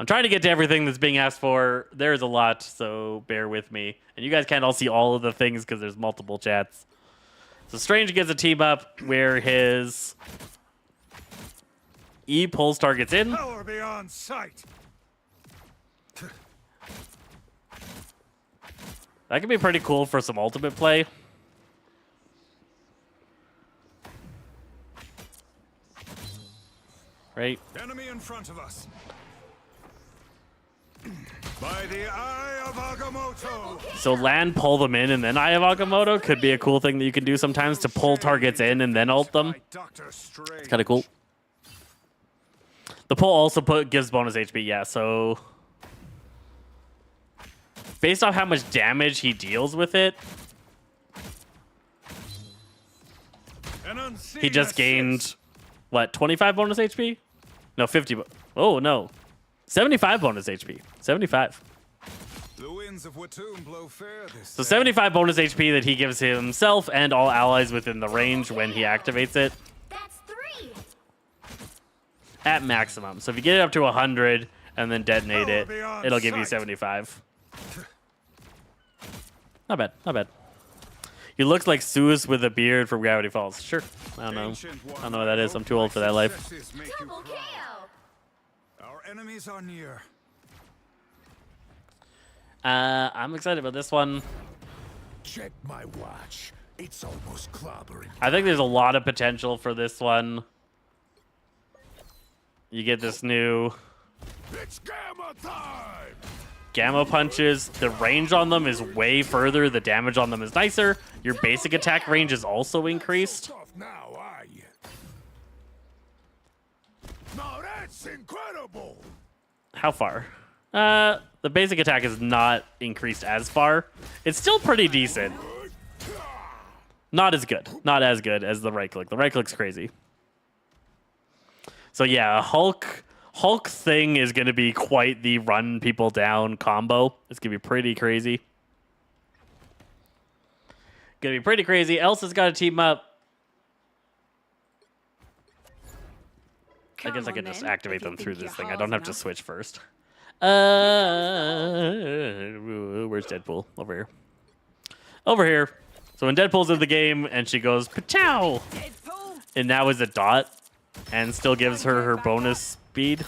I'm trying to get to everything that's being asked for. There's a lot, so bear with me. And you guys can't all see all of the things because there's multiple chats. So Strange gets a team up where his E pulls targets in. Power beyond sight. That could be pretty cool for some ultimate play. Right? Enemy in front of us. By the Eye of Agamotto. So land, pull them in, and then Eye of Agamotto could be a cool thing that you can do sometimes to pull targets in and then ult them. It's kind of cool. The pull also gives bonus HP, yeah, so based off how much damage he deals with it, he just gained, what, 25 bonus HP? No, 50. Oh, no. 75 bonus HP. 75. The winds of Watum blow fair this So 75 bonus HP that he gives himself and all allies within the range when he activates it. That's 3. At maximum. So if you get it up to 100 and then detonate it, it'll give you 75. Not bad. Not bad. He looks like Zeus with a beard from Gravity Falls. Sure. I don't know. I don't know what that is. I'm too old for that life. Double KO. Our enemies are near. I'm excited about this one. Check my watch. It's almost clobbering. I think there's a lot of potential for this one. You get this new It's Gamma time. Gamma punches. The range on them is way further. The damage on them is nicer. Your basic attack range is also increased. Tough now, are you? Now that's incredible. How far? The basic attack is not increased as far. It's still pretty decent. Not as good. Not as good as the right click. The right click's crazy. So yeah, Hulk thing is going to be quite the run people down combo. It's going to be pretty crazy. Going to be pretty crazy. Elsa's got to team up. I guess I could just activate them through this thing. I don't have to switch first. Where's Deadpool? Over here. Over here. So when Deadpool's in the game and she goes, "Pachow!" and now is a dot and still gives her bonus speed.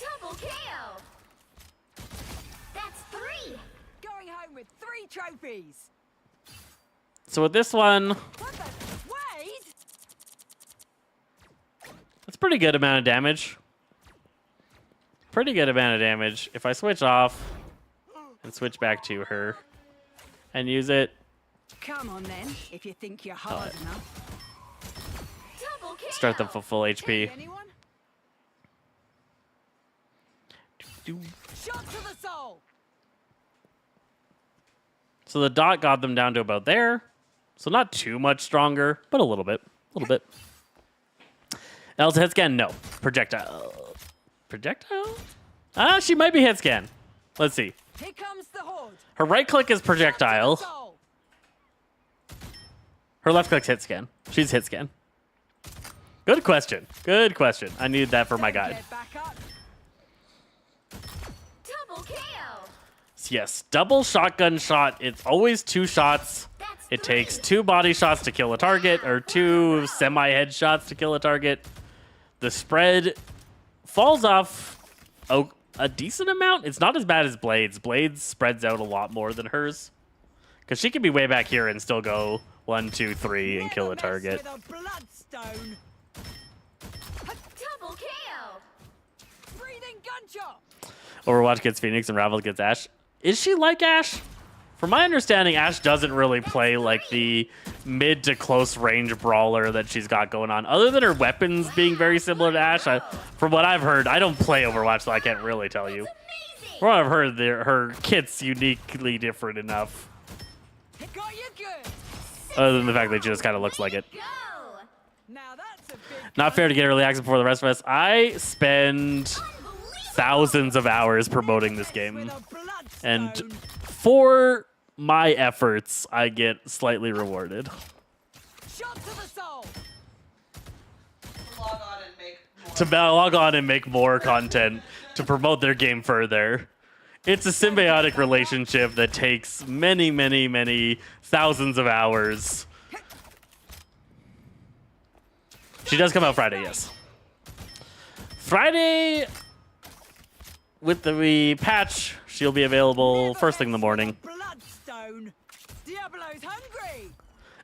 Double kill. That's 3. Going home with 3 trophies. So with this one, What the? Wade? that's pretty good amount of damage. Pretty good amount of damage. If I switch off and switch back to her and use it, Come on then, if you think you're hard enough. Double kill. start them for full HP. Anyone? Shot to the soul. So the dot got them down to about there. So not too much stronger, but a little bit. A little bit. Elsa hit scan? No. Projectile. Projectile? She might be hit scan. Let's see. Here comes the horde. Her right click is projectile. Soul. Her left click's hit scan. She's hit scan. Good question. Good question. I need that for my guide. Get back up. Double kill. Yes, double shotgun shot. It's always 2 shots. That's It 3. takes 2 body shots to kill a target, or 2 semi-head shots to kill a target. The spread falls off a decent amount. It's not as bad as Blades. Blades spreads out a lot more than hers. Because she can be way back here and still go 1, 2, 3 and kill a Never mess target. with a bloodstone. Double kill. Breathing gunshot. Overwatch gets Phoenix and Ravel gets Ashe. Is she like Ashe? From my understanding, Ashe doesn't really play like the mid to close range brawler that she's got going on. Other than her weapons being very similar to Ashe, from what I've heard, I don't play Overwatch, so I can't really tell you. Amazing. From what I've heard, her kit's uniquely different enough. It got you good. Other than the fact that she just kind of looks like it. Go. Now that's a big. Not fair to get early access before the rest of us. I spend thousands of hours promoting this game. With a bloodstone. And for my efforts, I get slightly rewarded. Shot to the soul. To log on and make more content to promote their game further. It's a symbiotic relationship that takes many, many, many thousands of hours. She does come out Friday, yes. Friday, with the patch, she'll be available first thing in the morning. Bloodstone. Diablo's hungry.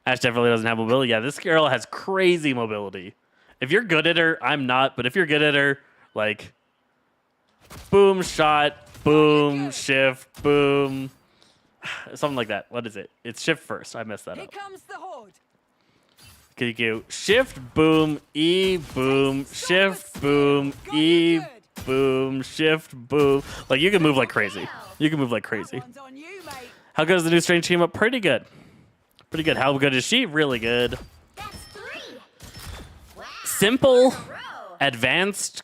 Ashe definitely doesn't have mobility. Yeah, this girl has crazy mobility. If you're good at her, I'm not, but if you're good at her, like, boom, shot, boom, shift, boom, something like that. What is it? It's shift first. I messed that Here up. comes the horde. Can you go shift, boom, E, boom, shift, boom, E, boom, shift, boom. Like, you can move like crazy. You can move like crazy. One's on you, mate. How good is the new Strange team up? Pretty good. Pretty good. How good is she? Really good. That's 3. Wow. Simple, Row. advanced,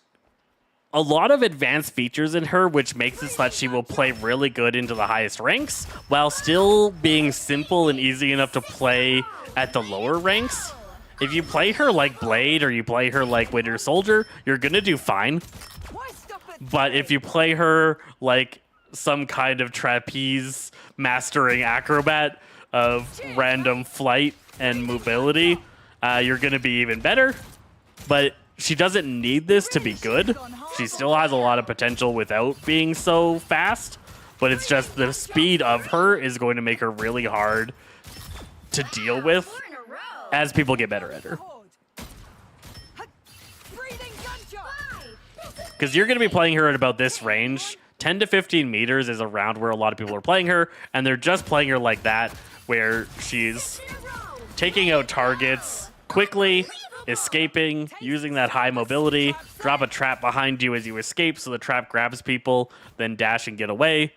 a lot of advanced features in her, which makes it so that she will play really good into the highest ranks, while still being simple and easy enough to play at the lower ranks. If you play her like Blade or you play her like Winter Soldier, you're gonna do fine. Why stop at But if you play her like some kind of trapeze mastering acrobat of random flight and mobility, you're going to be even better. But she doesn't need this to be good. She still has a lot of potential without being so fast. But it's just the speed of her is going to make her really hard to deal with 4 in a row. as people get better at her. horde? Breathing gunshot. 5. Because you're going to be playing her at about this range. 10 to 15 meters is around where a lot of people are playing her, and they're just playing her like that, where she's In a row. taking out targets quickly, escaping, using that high mobility, drop a trap behind you as you escape so the trap grabs people, then dash and get away,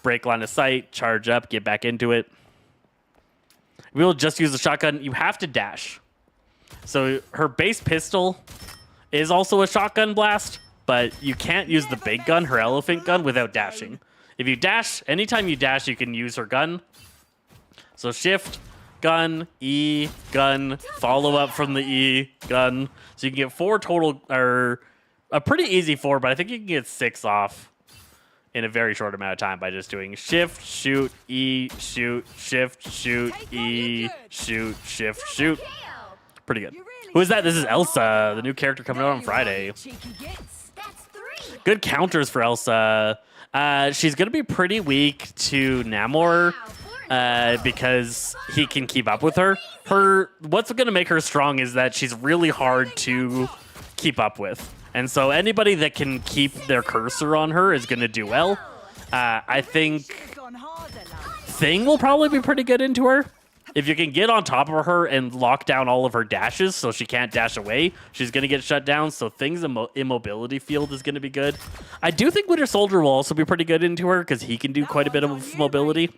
break line of sight, charge up, get back into it. We'll just use the shotgun. You have to dash. So her base pistol is also a shotgun blast, but you can't use the big gun, her elephant gun, without dashing. If you dash, anytime you dash, you can use her gun. So shift, gun, E, gun, follow up from the E, gun. So you can get 4 total, or a pretty easy 4, but I think you can get 6 off in a very short amount of time by just doing shift, shoot, E, shoot, shift, shoot, E, shoot, shift, shoot. Pretty good. Who is that? This is Elsa, the new character coming out on Friday. Cheeky gits. That's 3. Good counters for Elsa. She's going to be pretty weak to Namor because he can keep up with her. What's going to make her strong is that she's really hard to keep up with. And so anybody that can keep their cursor on her is going to do well. I think Gone harder, love. Thing will probably be pretty good into her. If you can get on top of her and lock down all of her dashes so she can't dash away, she's going to get shut down. So Thing's immobility field is going to be good. I do think Winter Soldier will also be pretty good into her because he can do quite a bit of mobility.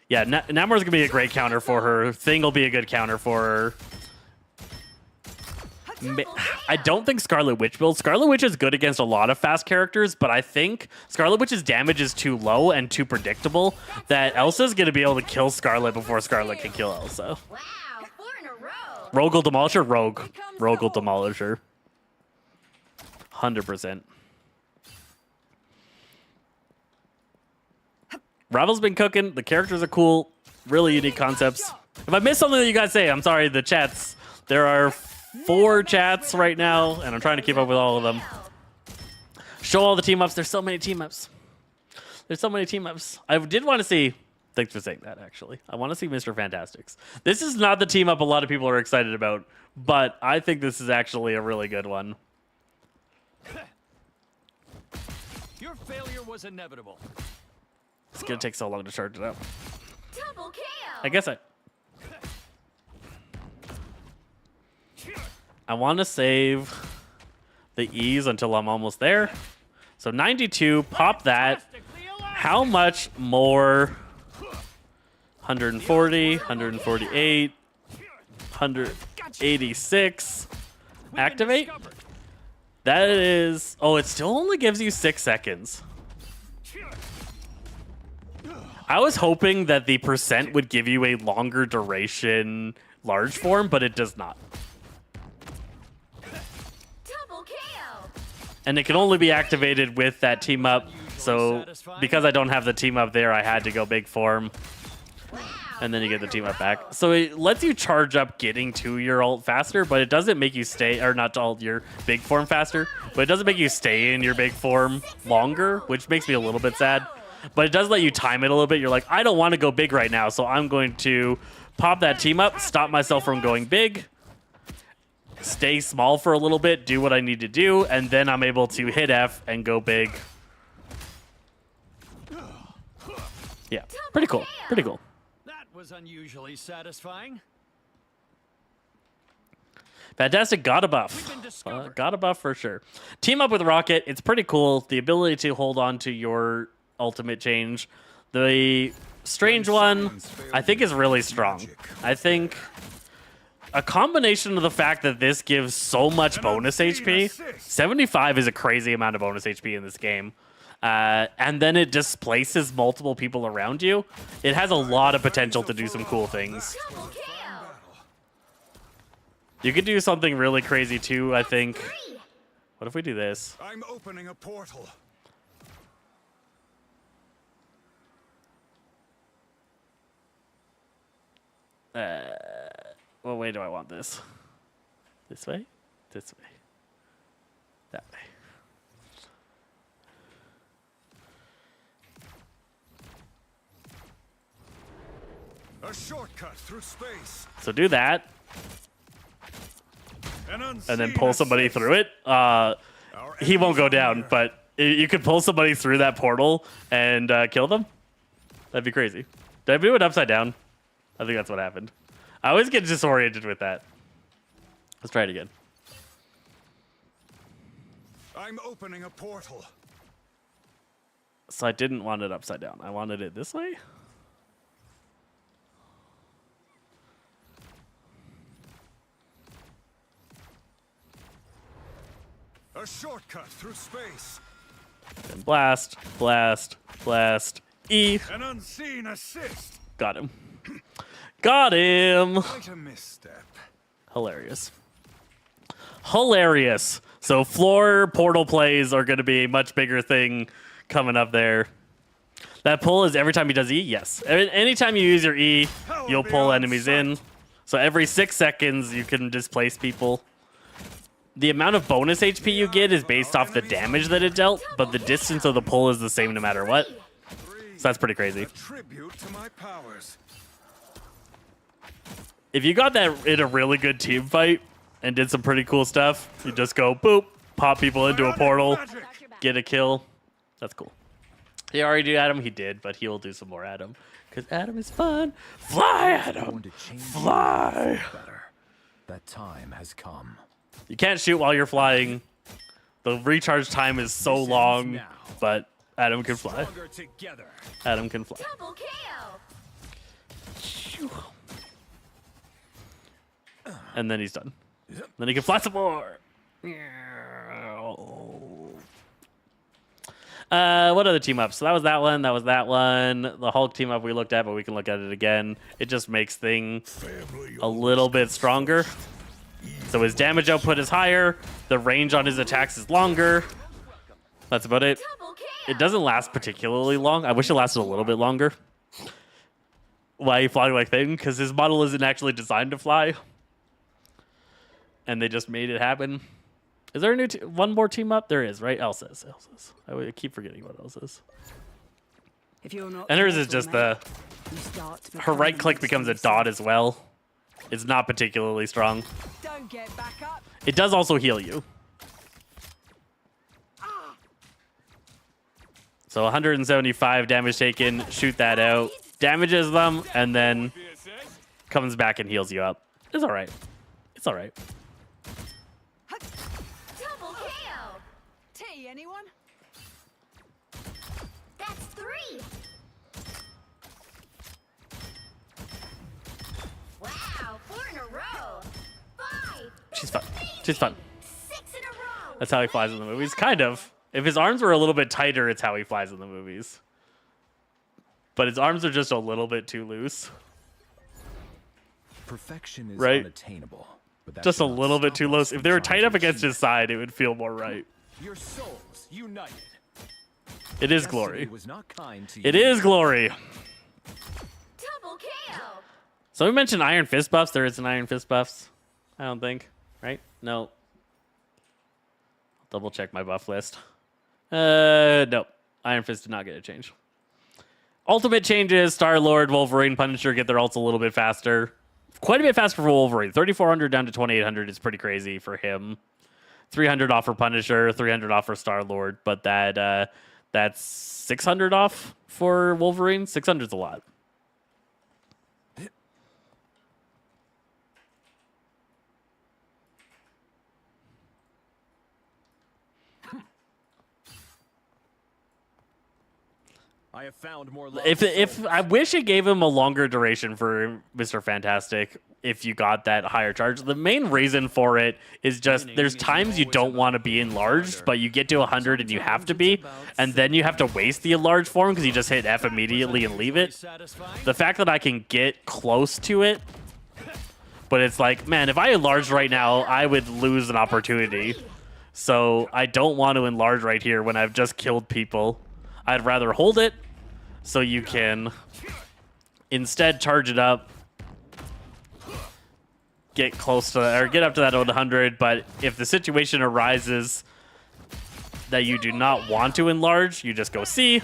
Yeah, Namor's going to be a great counter for her. Thing will be a good counter for her. I don't think Scarlet Witch build. Scarlet Witch is good against a lot of fast characters, but I think Scarlet Witch's damage is too low and too predictable that Elsa's going to be able to kill Scarlet before Scarlet can kill Elsa. Wow, 4 in a row. Rogue will demolish her? Rogue will demolish her. 100%. Ravel's been cooking. The characters are cool. Really unique concepts. If I missed something that you guys say, I'm sorry. The chats. There are 4 chats right now, and I'm trying to keep up with all of them. Show all the team ups. There's so many team ups. There's so many team ups. I did want to see. Thanks for saying that, actually. I want to see Mr. Fantastics. This is not the team up a lot of people are excited about, but I think this is actually a really good one. Your failure was inevitable. It's going to take so long to charge it up. Double kill. I guess I want to save the E's until I'm almost there. So 92, pop that. How much more? 140, 148, 186. Activate? That is... Oh, it still only gives you 6 seconds. I was hoping that the percent would give you a longer duration large form, but it does not. Double kill. And it can only be activated with that team up. So because I don't have the team up there, I had to go big form. And then you get the team up back. So it lets you charge up getting to your ult faster, but it doesn't make you stay, or not to ult your big form faster, but it doesn't make you stay in your big form longer, which makes me a little bit sad. But it does let you time it a little bit. You're like, I don't want to go big right now, so I'm going to pop that team up, stop myself from going big, stay small for a little bit, do what I need to do, and then I'm able to hit F and go big. Yeah, pretty cool. Pretty cool. That was unusually satisfying. Fantastic, got a buff. Got a buff for sure. Team up with Rocket, it's pretty cool. The ability to hold on to your ultimate change. The strange one, I think, is really strong. I think a combination of the fact that this gives so much bonus HP. 75 is a crazy amount of bonus HP in this game. And then it displaces multiple people around you. It has a lot of potential to do some cool things. Double kill. You could do something really crazy too, I think. What if we do this? I'm opening a portal. What way do I want this? This way? This way. That way. A shortcut through space. So do that, and then pull somebody through it. He won't go down, but you could pull somebody through that portal and kill them. That'd be crazy. Did I do it upside down? I think that's what happened. I always get disoriented with that. Let's try it again. I'm opening a portal. So I didn't want it upside down. I wanted it this way. A shortcut through space. Then blast, blast, blast. E. An unseen assist. Got him. Got him. Quite a misstep. Hilarious. Hilarious. So floor portal plays are going to be a much bigger thing coming up there. That pull is every time he does E? Yes. Anytime you use your E, you'll pull enemies in. So every 6 seconds, you can displace people. The amount of bonus HP you get is based off the damage that it dealt, but the distance of the pull is the same no matter what. So that's pretty crazy. A tribute to my powers. If you got that in a really good team fight and did some pretty cool stuff, you just go boop, pop people into a portal, get a kill. That's cool. He already did Adam. He did, but he will do some more Adam because Adam is fun. Fly, Adam. Fly. That time has come. You can't shoot while you're flying. The recharge time is so long, but Adam can fly. Together. Adam can fly. Double KO. And then he's done. Then he can fly some more. What other team ups? So that was that one. That was that one. The Hulk team up we looked at, but we can look at it again. It just makes things a little bit stronger. So his damage output is higher. The range on his attacks is longer. That's about it. Double KO. It doesn't last particularly long. I wish it lasted a little bit longer. Why he flying like thing? Because his model isn't actually designed to fly. And they just made it happen. Is there a new one more team up? There is, right? Elsa's. I keep forgetting what Elsa's. If you're not And hers is careful, just mate, the... you start to Her become right click an becomes a instant dot as well. It's not particularly strong. Don't get back up. It does also heal you. So 175 damage taken. Shoot that out. Damages them, and then comes back and heals you up. It's all right. It's all right. Double KO. Tea, anyone? That's 3. Wow, 4 in a row. 5. She's fun. She's fun. 6 in a row. That's how he flies in the movies. Kind of. If his arms were a little bit tighter, it's how he flies in the movies. But his arms are just a little bit too loose. Perfection is Right. unattainable. But that Just a should not little bit stop too us loose. from If they were trying tight up to against achieve his side, it would feel more right. your souls united. It is Destiny glory. was not kind to It you. is glory. Double KO. So we mentioned Iron Fist buffs. There isn't Iron Fist buffs. I don't think. Right? No. Double check my buff list. Nope. Iron Fist did not get a change. Ultimate changes. Star-Lord, Wolverine, Punisher get their ults a little bit faster. Quite a bit faster for Wolverine. 3,400 down to 2,800 is pretty crazy for him. 300 off for Punisher, 300 off for Star-Lord, but that's 600 off for Wolverine. 600 is a lot. I have found more If I wish it gave him a longer duration for Mr. Fantastic if you got that higher charge. The main reason for it is just there's times you don't want to be enlarged, but you get to 100 and you have to be, and then you have to waste the enlarged form because you just hit F immediately and leave it. The fact that I can get close to it, but it's like, man, if I enlarged right now, I would lose an opportunity. So I don't want to enlarge right here when I've just killed people. I'd rather hold it so you can instead charge it up, get close to or get up to that 100. But if the situation arises that you do not want to enlarge, you just go C.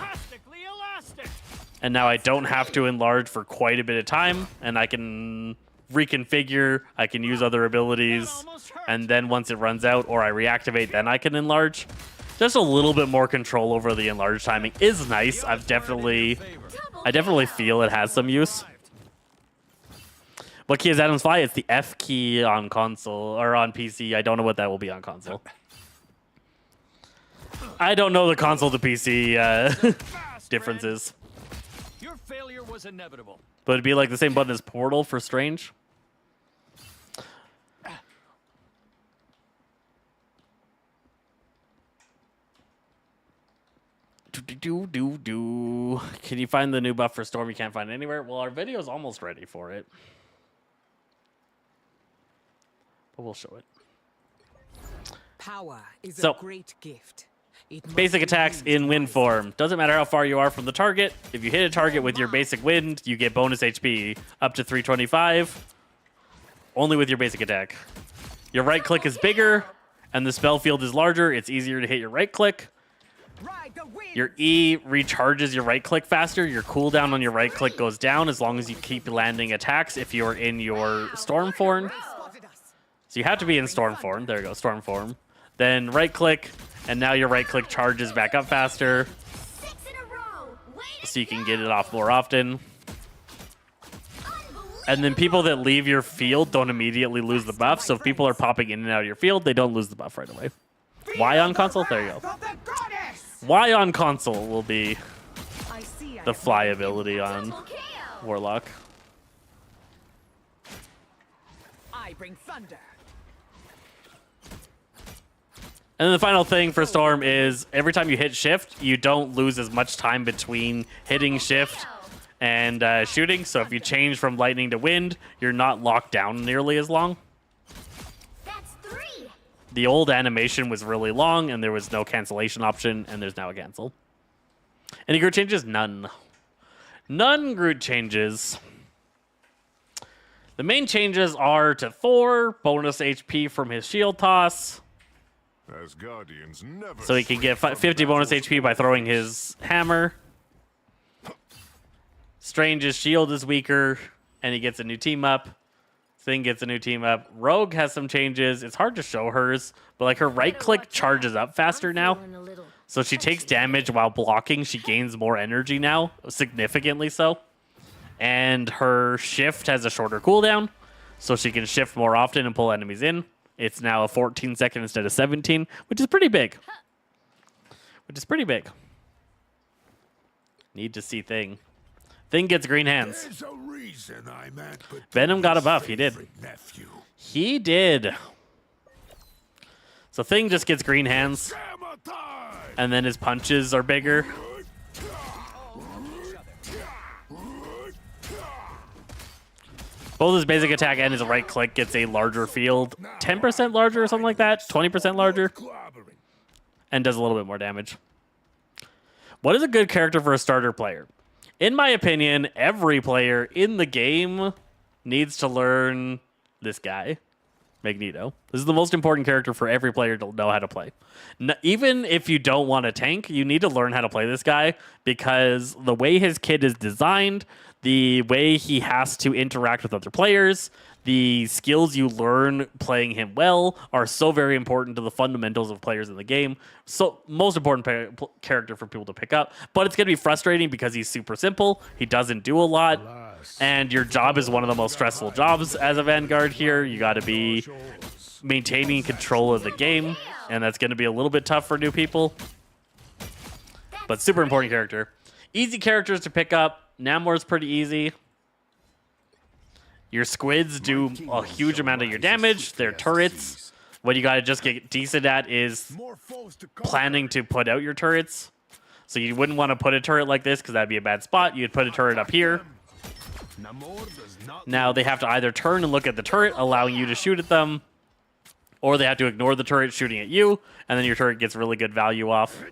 And now I don't have to enlarge for quite a bit of time, and I can reconfigure, I can use other abilities, and then once it runs out or I reactivate, then I can enlarge. Just a little bit more control over the enlarge timing is nice. I definitely feel it has some use. What key is Adam's Fly? It's the F key on console or on PC. I don't know what that will be on console. I don't know the console to PC differences. Your failure was inevitable. But it'd be like the same button as Portal for Strange. Can you find the new buff for Storm you can't find anywhere? Well, our video's almost ready for it. But we'll show it. Power is So- a great gift. It must Basic be attacks used in wind wisely. form. Doesn't matter how far you are from the target. If you hit a target with your basic wind, you get bonus HP up to 325. Only with your basic attack. Your right click is bigger, and the spell field is larger. It's easier to hit your right click. Ride the wind. Your E recharges your right click faster. Your cooldown on your right click goes down as long as you keep landing attacks if you're in your storm form. Spotted us. So you have to be in storm form. There you go, storm form. Then right click, and now your right click charges back up faster, 6 in a row. Way to so you can go. get it off more often. Unbelievable. And then people that leave your field don't immediately lose the buff. So if people are popping in and out of your field, they don't lose the buff right away. Why on console? There you go. Of the goddess. Why on console will be I see. I the have fly ability on Double kill. Warlock. I bring thunder. And then the final thing for Storm is every time you hit shift, you don't lose as much time between hitting shift and shooting. So if you change from lightning to wind, you're not locked down nearly as long. That's 3. The old animation was really long, and there was no cancellation option, and there's now a cancel. Any Groot changes? None. None Groot changes. The main changes are to Thor, bonus HP from his shield toss, Asgardians never so he can get 50 bonus HP by throwing his hammer. Strange's shield is weaker, and he gets a new team up. Thing gets a new team up. Rogue has some changes. It's hard to show hers, but like her right click charges up faster now. Feeling a little So she takes damage while blocking. She gains more energy now, significantly so. And her shift has a shorter cooldown, so she can shift more often and pull enemies in. It's now a 14 second instead of 17, which is pretty big. Need to see Thing. Thing gets green hands. There's a reason I'm at Venom got a buff. He did. nephew. He did. So Thing just gets green hands, Hammer time! and then his punches are bigger. Both his basic attack and his right click gets a larger field. 10% larger or something like that. 20% larger. Clobbering. And does a little bit more damage. What is a good character for a starter player? In my opinion, every player in the game needs to learn this guy, Magneto. This is the most important character for every player to know how to play. Even if you don't want to tank, you need to learn how to play this guy because the way his kit is designed, the way he has to interact with other players, the skills you learn playing him well are so very important to the fundamentals of players in the game. So most important character for people to pick up. But it's going to be frustrating because he's super simple. He doesn't do a lot. And your job is one of the most stressful jobs as a Vanguard here. You got to be maintaining control of the game. And that's going to be a little bit tough for new people. But super important character. Easy characters to pick up. Namor's pretty easy. Your squids do a huge amount of your damage. They're turrets. What you got to just get decent at is More foes to come. planning to put out your turrets. So you wouldn't want to put a turret like this because that'd be a bad spot. You'd put a turret up here. Namor does not Now they have to either turn and look at the turret, allowing you to shoot at them, or they have to ignore the turret shooting at you, and then your turret gets really good value off.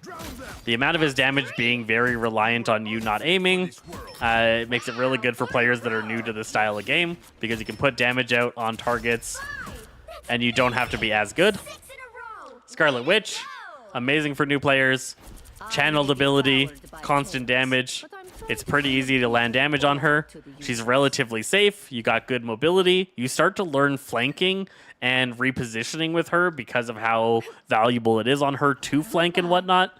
The amount of his damage being very reliant on you not aiming, it makes it really good for players that are new to this style of game, because you can put damage out on targets, and you don't have to be as good. 6 in a row. Scarlet Witch, amazing for new players. Channeled ability, constant damage. It's pretty easy to land damage on her. She's relatively safe. You got good mobility. You start to learn flanking and repositioning with her because of how valuable it is on her to flank and whatnot.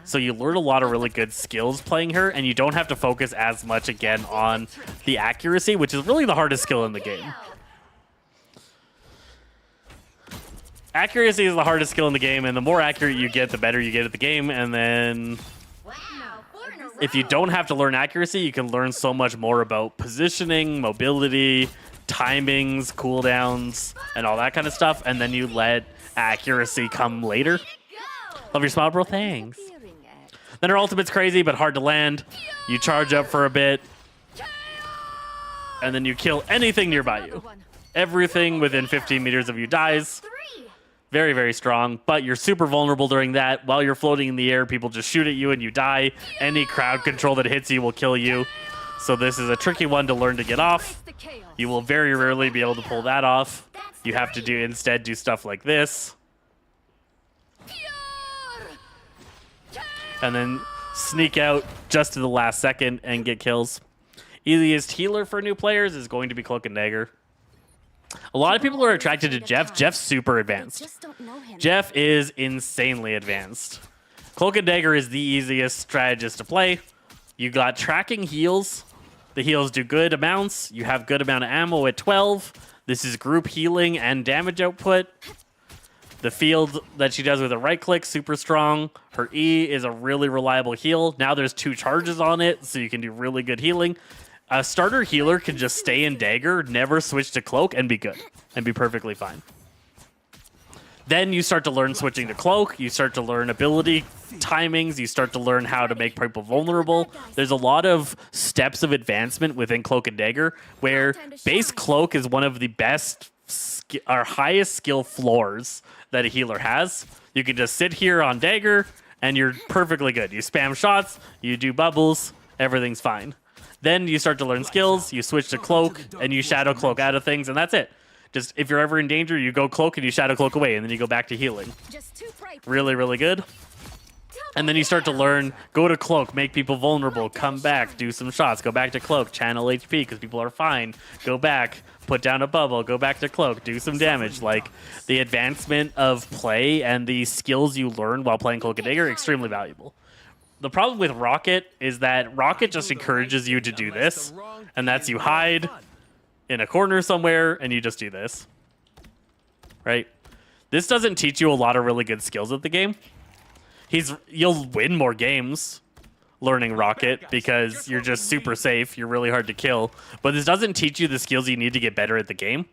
So you learn a lot of really good skills playing her, and you don't have to focus as much again on the accuracy, which is really the hardest skill in the game. Accuracy is the hardest skill in the game, and the more accurate you get, the better you get at the game. And then if you don't have to learn accuracy, you can learn so much more about positioning, mobility, timings, cooldowns, and all that kind of stuff. And then you let accuracy come later. Love your smile, bro. Thanks. Then her ultimate's crazy, but hard to land. You charge up for a bit, and then you kill anything nearby you. Everything within 15 meters of you dies. Very, very strong, but you're super vulnerable during that. While you're floating in the air, people just shoot at you and you die. Any crowd control that hits you will kill you. So this is a tricky one to learn to get off. You will very rarely be able to pull that off. You have to instead do stuff like this. And then sneak out just to the last second and get kills. Easiest healer for new players is going to be Cloak and Dagger. A lot of people are attracted to Jeff. Jeff's super advanced. Jeff is insanely advanced. Cloak and Dagger is the easiest strategist to play. You got tracking heals. The heals do good amounts. You have good amount of ammo at 12. This is group healing and damage output. The field that she does with a right click, super strong. Her E is a really reliable heal. Now there's 2 charges on it, so you can do really good healing. A starter healer can just stay in Dagger, never switch to Cloak, and be good. And be perfectly fine. Then you start to learn switching to Cloak. You start to learn ability timings. You start to learn how to make people vulnerable. There's a lot of steps of advancement within Cloak and Dagger, where base Cloak is one of the best or highest skill floors that a healer has. You can just sit here on Dagger, and you're perfectly good. You spam shots, you do bubbles, everything's fine. Then you start to learn skills, you switch to Cloak, and you Shadow Cloak out of things, and that's it. Just, if you're ever in danger, you go Cloak and you Shadow Cloak away, and then you go back to healing. Really, really good. And then you start to learn, go to Cloak, make people vulnerable, come back, do some shots, go back to Cloak, channel HP because people are fine, go back, put down a bubble, go back to Cloak, do some damage. Like, the advancement of play and the skills you learn while playing Cloak and Dagger are extremely valuable. The problem with Rocket is that Rocket just encourages you to do this, and that's you hide in a corner somewhere, and you just do this. Right? This doesn't teach you a lot of really good skills at the game. You'll win more games learning Rocket because you're just super safe. You're really hard to kill. But this doesn't teach you the skills you need to get better at the game.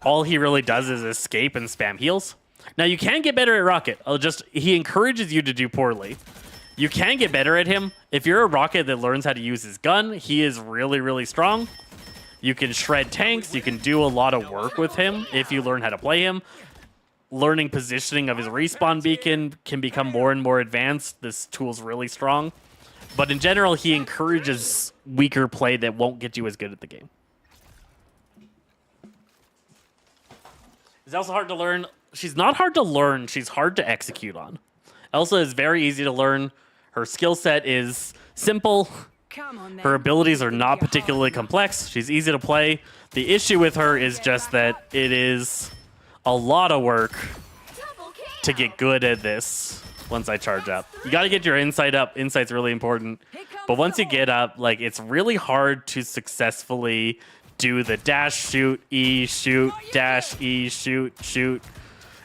All he really does is escape and spam heals. Now, you can get better at Rocket. He encourages you to do poorly. You can get better at him. If you're a Rocket that learns how to use his gun, he is really, really strong. You can shred tanks. You can do a lot of work with him if you learn how to play him. Learning positioning of his respawn beacon can become more and more advanced. This tool's really strong. But in general, he encourages weaker play that won't get you as good at the game. It's also hard to learn. She's not hard to learn. She's hard to execute on. Elsa is very easy to learn. Her skill set is simple. Her abilities are not particularly complex. She's easy to play. The issue with her is just that it is a lot of work to get good at this once I charge up. You got to get your insight up. Insight's really important. But once you get up, like, it's really hard to successfully do the dash, shoot, E, shoot, dash, E, shoot, shoot,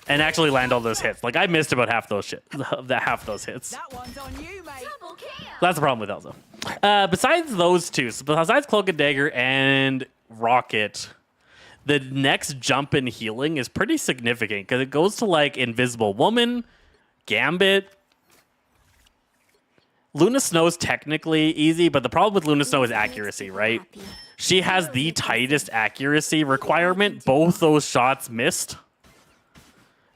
and actually land all those hits. Like, I missed about half those hits. That one's on you, mate. That's the problem with Elsa. Besides those two, so besides Cloak and Dagger and Rocket, the next jump in healing is pretty significant because it goes to, like, Invisible Woman, Gambit. Luna Snow's technically easy, but the problem with Luna Snow is accuracy, right? She has the tightest accuracy requirement. Both those shots missed.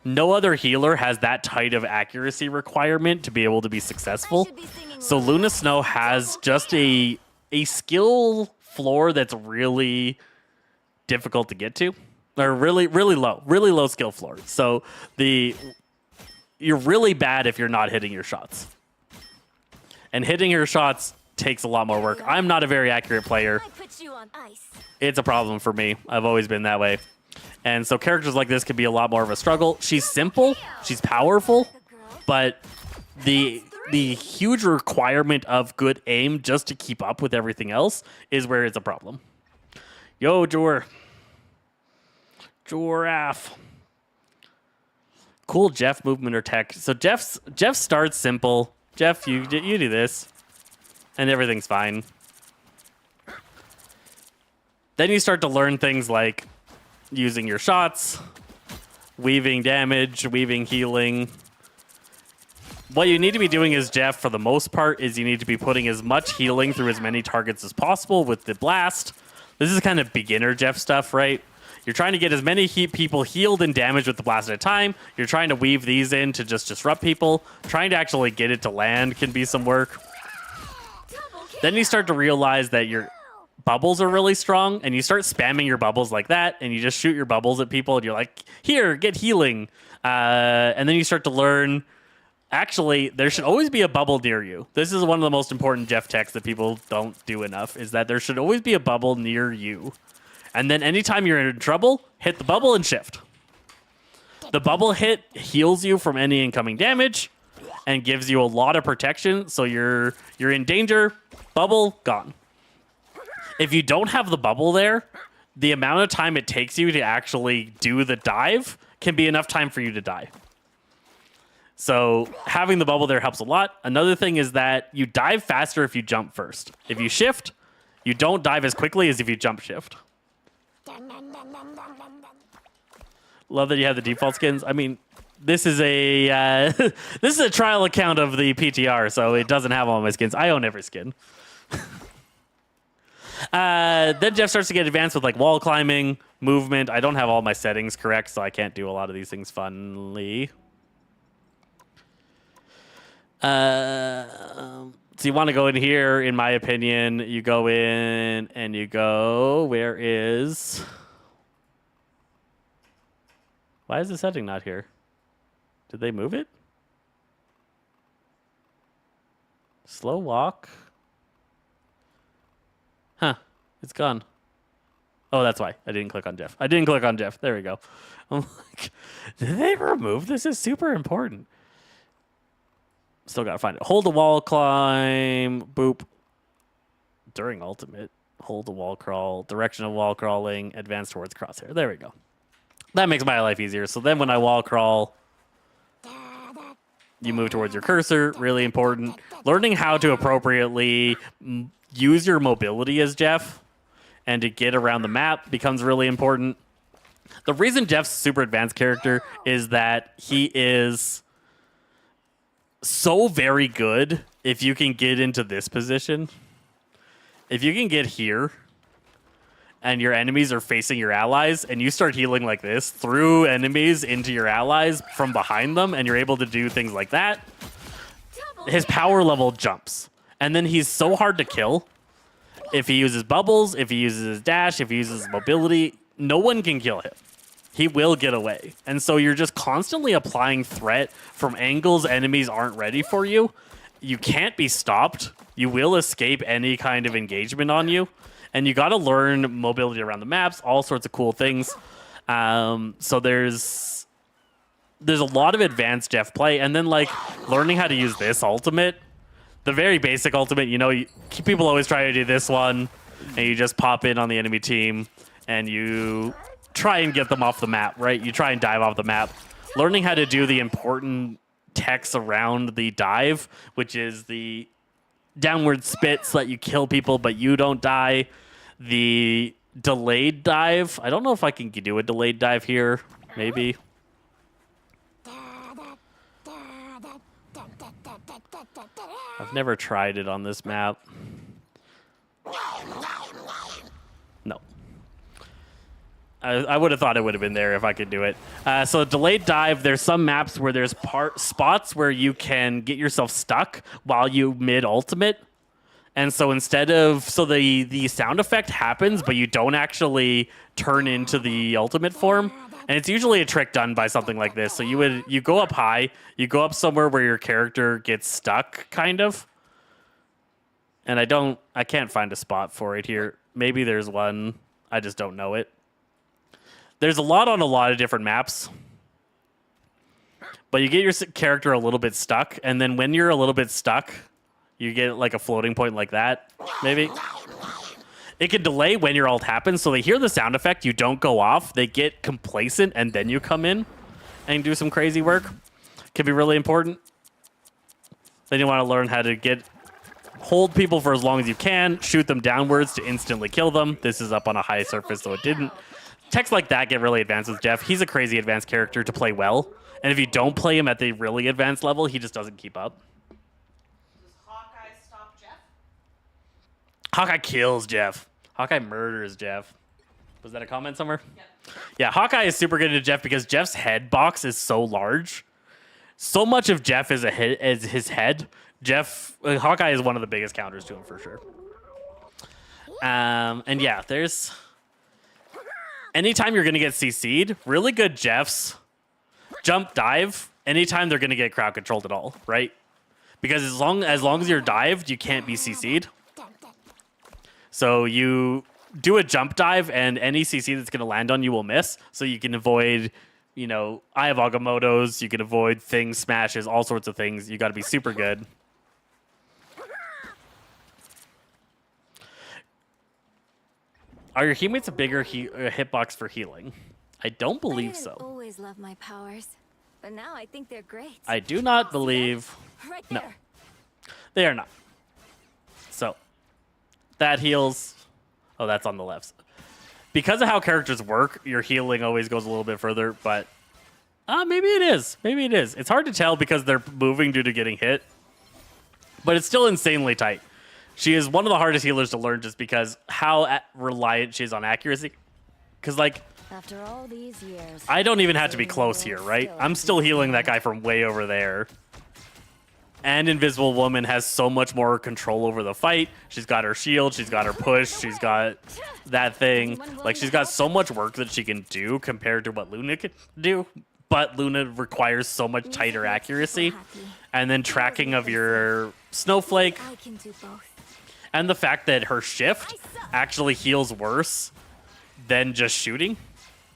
No other healer has that tight of accuracy requirement to be able to be successful. So Luna Snow has just a skill floor that's really difficult to get to. Or really low skill floor. So you're really bad if you're not hitting your shots. And hitting your shots takes a lot more work. I'm not a very accurate player. I put you on ice. It's a problem for me. I've always been that way. And so characters like this can be a lot more of a struggle. She's simple, she's powerful, but the huge requirement of good aim just to keep up with everything else is where it's a problem. Yo, Giraffe. Cool Jeff movement or tech. So Jeff starts simple. Jeff, you do this, and everything's fine. Then you start to learn things like using your shots, weaving damage, weaving healing. What you need to be doing as Jeff, for the most part, is you need to be putting as much healing through as many targets as possible with the blast. This is kind of beginner Jeff stuff, right? You're trying to get as many people healed and damaged with the blast at a time. You're trying to weave these in to just disrupt people. Trying to actually get it to land can be some work. Then you start to realize that your bubbles are really strong, and you start spamming your bubbles like that, and you just shoot your bubbles at people, and you're like, here, get healing. And then you start to learn, actually, there should always be a bubble near you. This is one of the most important Jeff techs that people don't do enough, is that there should always be a bubble near you. And then anytime you're in trouble, hit the bubble and shift. The bubble hit heals you from any incoming damage and gives you a lot of protection, so you're in danger, bubble, gone. If you don't have the bubble there, the amount of time it takes you to actually do the dive can be enough time for you to die. So having the bubble there helps a lot. Another thing is that you dive faster if you jump first. If you shift, you don't dive as quickly as if you jump shift. Love that you have the default skins. I mean, this is a this is a trial account of the PTR, so it doesn't have all my skins. I own every skin. Then Jeff starts to get advanced with like wall climbing, movement. I don't have all my settings correct, so I can't do a lot of these things funnily. So you want to go in here, in my opinion. You go in and you go, where is... Why is the setting not here? Did they move it? Slow walk. Huh. It's gone. Oh, that's why. I didn't click on Jeff. There we go. I'm like, did they remove this? Is super important. Still gotta find it. Hold the wall climb. Boop. During ultimate. Hold the wall crawl. Direction of wall crawling. Advance towards crosshair. There we go. That makes my life easier. So then when I wall crawl, you move towards your cursor. Really important. Learning how to appropriately use your mobility as Jeff and to get around the map becomes really important. The reason Jeff's a super advanced character is that he is so very good if you can get into this position. If you can get here and your enemies are facing your allies and you start healing like this through enemies into your allies from behind them, and you're able to do things like that, his power level jumps. And then he's so hard to kill. If he uses bubbles, if he uses his dash, if he uses his mobility, no one can kill him. He will get away. And so you're just constantly applying threat from angles enemies aren't ready for you. You can't be stopped. You will escape any kind of engagement on you. And you got to learn mobility around the maps, all sorts of cool things. So there's a lot of advanced Jeff play. And then like learning how to use this ultimate, the very basic ultimate, you know, people always try to do this one, and you just pop in on the enemy team and you try and get them off the map, right? You try and dive off the map. Learning how to do the important techs around the dive, which is the downward spit so that you kill people but you don't die. The delayed dive. I don't know if I can do a delayed dive here. Maybe. I've never tried it on this map. No. I would have thought it would have been there if I could do it. So delayed dive, there's some maps where there's spots where you can get yourself stuck while you mid-ultimate. And so instead of... So the sound effect happens, but you don't actually turn into the ultimate form. And it's usually a trick done by something like this. So you go up high, you go up somewhere where your character gets stuck, kind of. And I can't find a spot for it here. Maybe there's one. I just don't know it. There's a lot on a lot of different maps. But you get your character a little bit stuck. And then when you're a little bit stuck, you get like a floating point like that, maybe. It can delay when your ult happens. So they hear the sound effect. You don't go off. They get complacent. And then you come in and do some crazy work. Can be really important. Then you want to learn how to hold people for as long as you can, shoot them downwards to instantly kill them. This is up on a high surface, so it didn't. Techs like that get really advanced with Jeff. He's a crazy advanced character to play well. And if you don't play him at the really advanced level, he just doesn't keep up. Does Hawkeye stop Jeff? Hawkeye kills Jeff. Hawkeye murders Jeff. Was that a comment somewhere? Yep. Yeah, Hawkeye is super good at Jeff because Jeff's head box is so large. So much of Jeff is his head. Hawkeye is one of the biggest counters to him for sure. And yeah, there's anytime you're gonna get CC'd, really good Jeffs jump dive. Anytime they're gonna get crowd controlled at all, right? Because as long as you're dived, you can't be CC'd. So you do a jump dive, and any CC that's gonna land on you will miss. So you can avoid. Eye of Agamotto's, you can avoid things, smashes, all sorts of things. You got to be super good. Are your teammates a bigger hitbox for healing? I don't believe so. I always love my powers, but now I think they're great. I do not believe. Right there. No, they are not. So that heals. Oh, that's on the left. Because of how characters work, your healing always goes a little bit further, but maybe it is. Maybe it is. It's hard to tell because they're moving due to getting hit, but it's still insanely tight. She is one of the hardest healers to learn just because how reliant she is on accuracy. Because, After all these years, I don't even have to be close here, right? I'm still healing that guy from way over there. And Invisible Woman has so much more control over the fight. She's got her shield, she's got her push, she's got that thing. She's got so much work that she can do compared to what Luna can do. But Luna requires so much tighter accuracy. And then tracking of your snowflake. I can do both. And the fact that her shift actually heals worse than just shooting.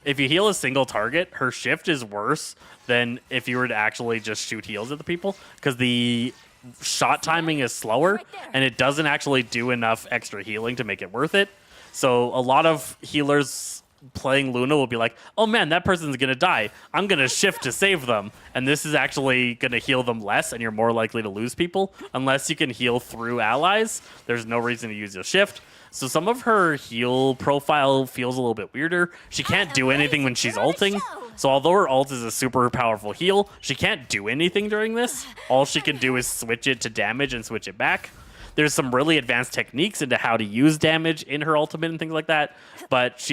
If you heal a single target, her shift is worse than if you were to actually just shoot heals at the people, because the shot timing is slower and it doesn't actually do enough extra healing to make it worth it. So a lot of healers playing Luna will be like, oh man, that person's gonna die, I'm gonna shift to save them, and this is actually gonna heal them less, and you're more likely to lose people. Unless you can heal through allies, there's no reason to use your shift. So some of her heal profile feels a little bit weirder. She can't do anything when she's ulting. So although her ult is a super powerful heal, she can't do anything during this. All she can do is switch it to damage and switch it back. There's some really advanced techniques into how to use damage in her ultimate and things like that. But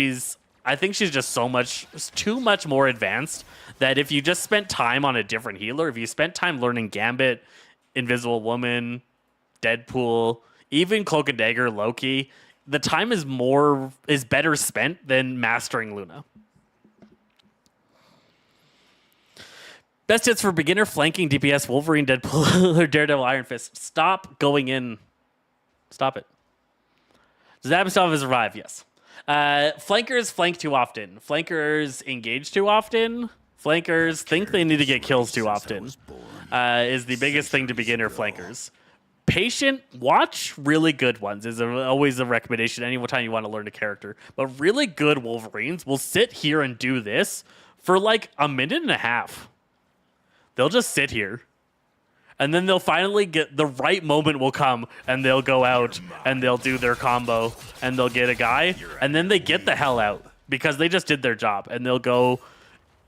I think she's just too much more advanced that if you just spent time on a different healer, if you spent time learning Gambit, Invisible Woman, Deadpool, even Cloak and Dagger, Loki, the time is better spent than mastering Luna. Best hits for beginner: flanking, DPS, Wolverine, Deadpool, or Daredevil, Iron Fist. Stop going in. Stop it. Does that stuff survive? Yes. Flankers flank too often. Flankers engage too often. Flankers think they need to get kills too often. Is the biggest thing to beginner flankers. Patient, watch really good ones is always a recommendation anytime you want to learn a character. But really good Wolverines will sit here and do this for like a minute and a half. They'll just sit here. And then they'll finally get the right moment will come and they'll go out and they'll do their combo and they'll get a guy and then they get the hell out because they just did their job, and they'll go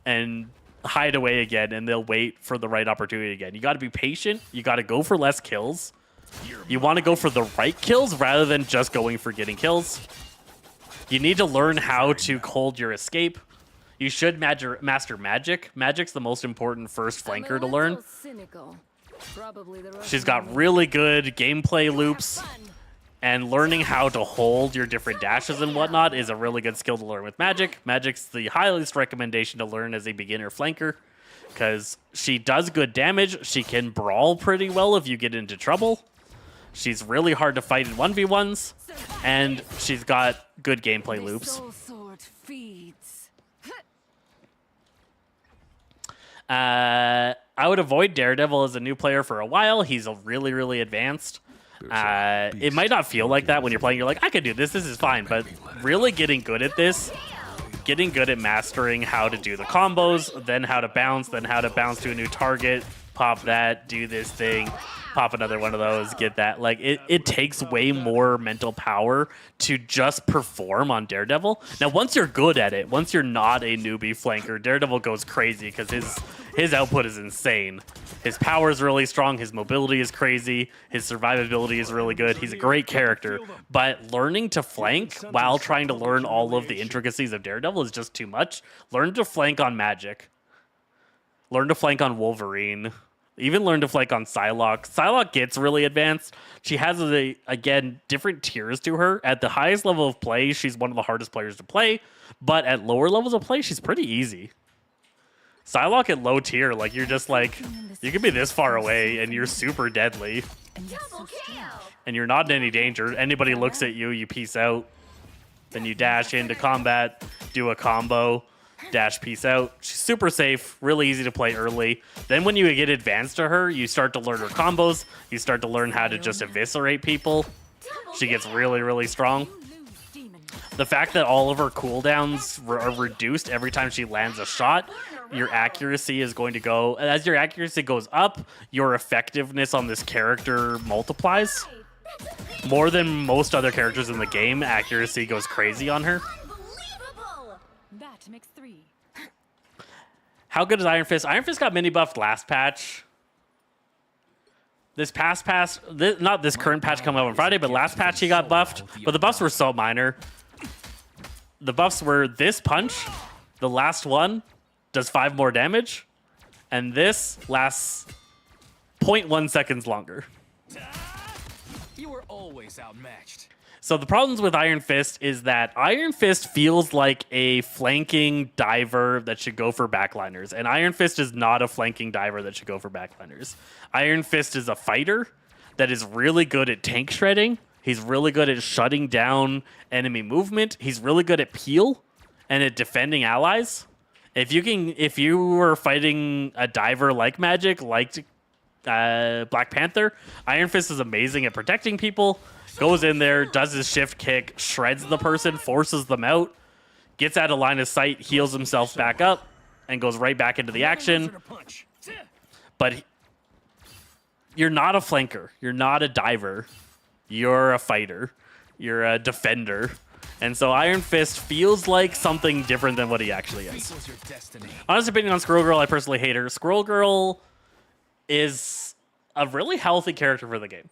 and hide away again and they'll wait for the right opportunity again. You got to be patient. You got to go for less kills. You want to go for the right kills rather than just going for getting kills. You need to learn how to hold your escape. You should master magic. Magic's the most important first flanker to learn. She's got really good gameplay loops, and learning how to hold your different dashes and whatnot is a really good skill to learn with Magic. Magic's the highest recommendation to learn as a beginner flanker because she does good damage. She can brawl pretty well if you get into trouble. She's really hard to fight in 1v1s, and she's got good gameplay loops. Soul sword feeds. I would avoid Daredevil as a new player for a while. He's really, really advanced. It might not feel like that when you're playing. You're like, I could do this. This is fine. But really getting good at this, getting good at mastering how to do the combos, then how to bounce to a new target, pop that, do this thing, pop another one of those, get that. Like, it takes way more mental power to just perform on Daredevil. Now, once you're good at it, once you're not a newbie flanker, Daredevil goes crazy because his output is insane. His power is really strong. His mobility is crazy. His survivability is really good. He's a great character. But learning to flank while trying to learn all of the intricacies of Daredevil is just too much. Learn to flank on Magic. Learn to flank on Wolverine. Even learn to flank on Psylocke. Psylocke gets really advanced. She has, again, different tiers to her. At the highest level of play, she's one of the hardest players to play. But at lower levels of play, she's pretty easy. Psylocke at low tier, like, you're just like, you can be this far away and you're super deadly. Double kill. And you're not in any danger. Anybody looks at you, you peace out. Then you dash into combat, do a combo, dash, peace out. She's super safe, really easy to play early. Then when you get advanced to her, you start to learn her combos. You start to learn how to just eviscerate people. She gets really, really strong. The fact that all of her cooldowns are reduced every time she lands a shot, your accuracy is going to go... As your accuracy goes up, your effectiveness on this character multiplies. More than most other characters in the game, accuracy goes crazy on her. Unbelievable. That makes 3. How good is Iron Fist? Iron Fist got mini buffed last patch. This not this current patch coming up on Friday, but last patch he got buffed. But the buffs were so minor. The buffs were this punch, the last one, does 5 more damage, and this lasts 0.1 seconds longer. You were always outmatched. So the problems with Iron Fist is that Iron Fist feels like a flanking diver that should go for backliners, and Iron Fist is not a flanking diver that should go for backliners. Iron Fist is a fighter that is really good at tank shredding. He's really good at shutting down enemy movement. He's really good at peel and at defending allies. If you were fighting a diver like Magic, like Black Panther, Iron Fist is amazing at protecting people. Goes in there, does his shift kick, shreds the person, forces them out, gets out of line of sight, heals himself back up, and goes right back into the action. But you're not a flanker. You're not a diver. You're a fighter. You're a defender. And so Iron Fist feels like something different than what he actually is. Honest opinion on Squirrel Girl, I personally hate her. Squirrel Girl is a really healthy character for the game.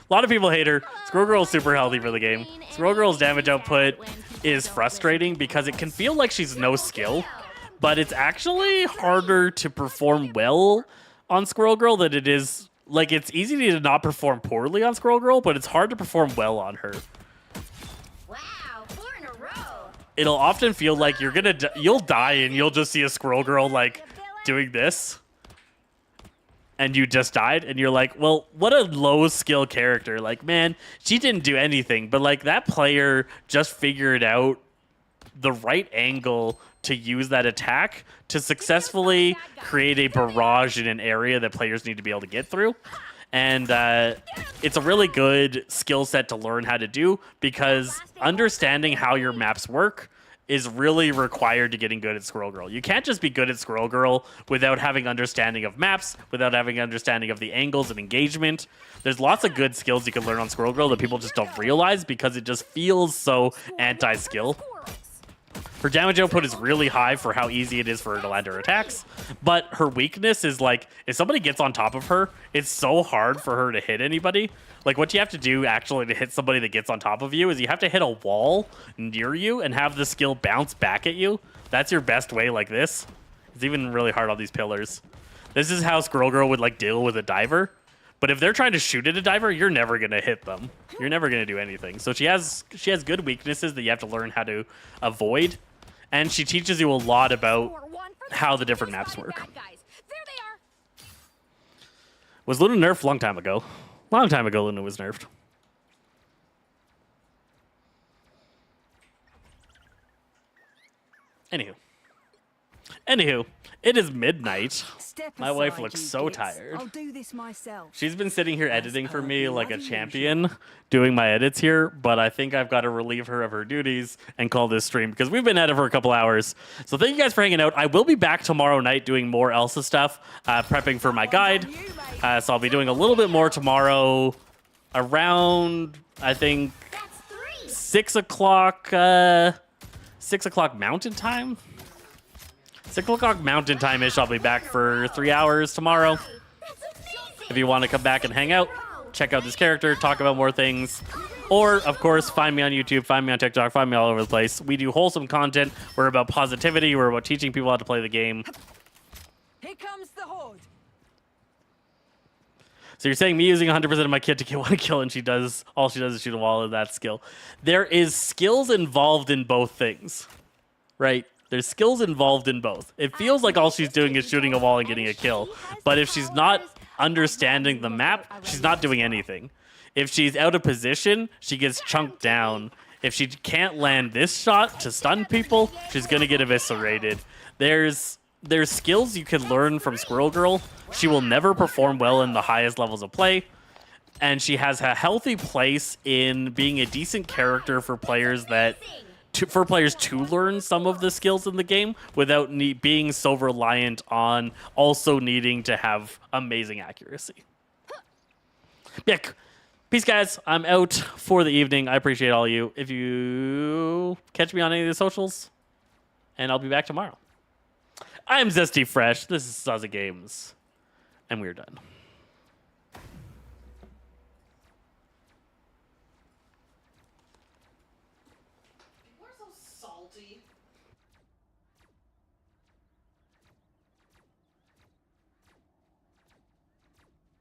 A lot of people hate her. Squirrel Girl is super healthy for the game. Squirrel Girl's damage output is frustrating because it can feel like she's no skill, but it's actually harder to perform well on Squirrel Girl than it is. Like, it's easy to not perform poorly on Squirrel Girl, but it's hard to perform well on her. Wow, 4 in a row. It'll often feel like you'll die and you'll just see a Squirrel Girl, like, doing this. And you just died, and you're like, well, what a low-skill character. Like, man, she didn't do anything, but, like, that player just figured out the right angle to use that attack to successfully create a barrage in an area that players need to be able to get through. And it's a really good skill set to learn how to do, because understanding how your maps work is really required to getting good at Squirrel Girl. You can't just be good at Squirrel Girl without having understanding of maps, without having understanding of the angles and engagement. There's lots of good skills you can learn on Squirrel Girl that people just don't realize because it just feels so anti-skill. Her damage output is really high for how easy it is for her to land her attacks, but her weakness is, like, if somebody gets on top of her, it's so hard for her to hit anybody. Like, what you have to do actually to hit somebody that gets on top of you is you have to hit a wall near you and have the skill bounce back at you. That's your best way, like this. It's even really hard on these pillars. This is how Squirrel Girl would, like, deal with a diver. But if they're trying to shoot at a diver, you're never going to hit them. You're never going to do anything. So she has good weaknesses that you have to learn how to avoid. And she teaches you a lot about how the different maps work. Was Luna nerfed a long time ago? Long time ago, Luna was nerfed. Anywho, it is midnight. Step My wife aside, looks you so gits. tired. I'll do this myself. She's been sitting here editing for me like a bloody champion, doing my edits here, but I think I've got to relieve her of her duties and call this stream because we've been at it for a couple hours. So thank you guys for hanging out. I will be back tomorrow night doing more Elsa stuff, prepping for my guide. So I'll be doing a little bit more tomorrow around, I think, That's 3. 6 o'clock, 6 o'clock Mountain Time. 6 o'clock Mountain Time-ish. I'll be back for 3 hours tomorrow. That's amazing. If you want to come back and hang out, check out this character, talk about more things. Or, of course, find me on YouTube, find me on TikTok, find me all over the place. We do wholesome content. We're about positivity. We're about teaching people how to play the game. Here comes the horde. So you're saying me using 100% of my kit to get one kill, and all she does is shoot a wall of that skill. There is skills involved in both things, right? There's skills involved in both. It feels like all she's doing is shooting a wall and getting a kill. But if she's not understanding the map, she's not doing anything. If she's out of position, she gets chunked down. If she can't land this shot to stun people, she's going to get eviscerated. There's skills you can learn from Squirrel Girl. She will never perform well in the highest levels of play. And she has a healthy place in being a decent character for players to learn some of the skills in the game without being so reliant on also needing to have amazing accuracy. Yeah, peace, guys. I'm out for the evening. I appreciate all of you. If you catch me on any of the socials, and I'll be back tomorrow. I'm Zesty Fresh. This is Saza Games, and we're done. People are so salty.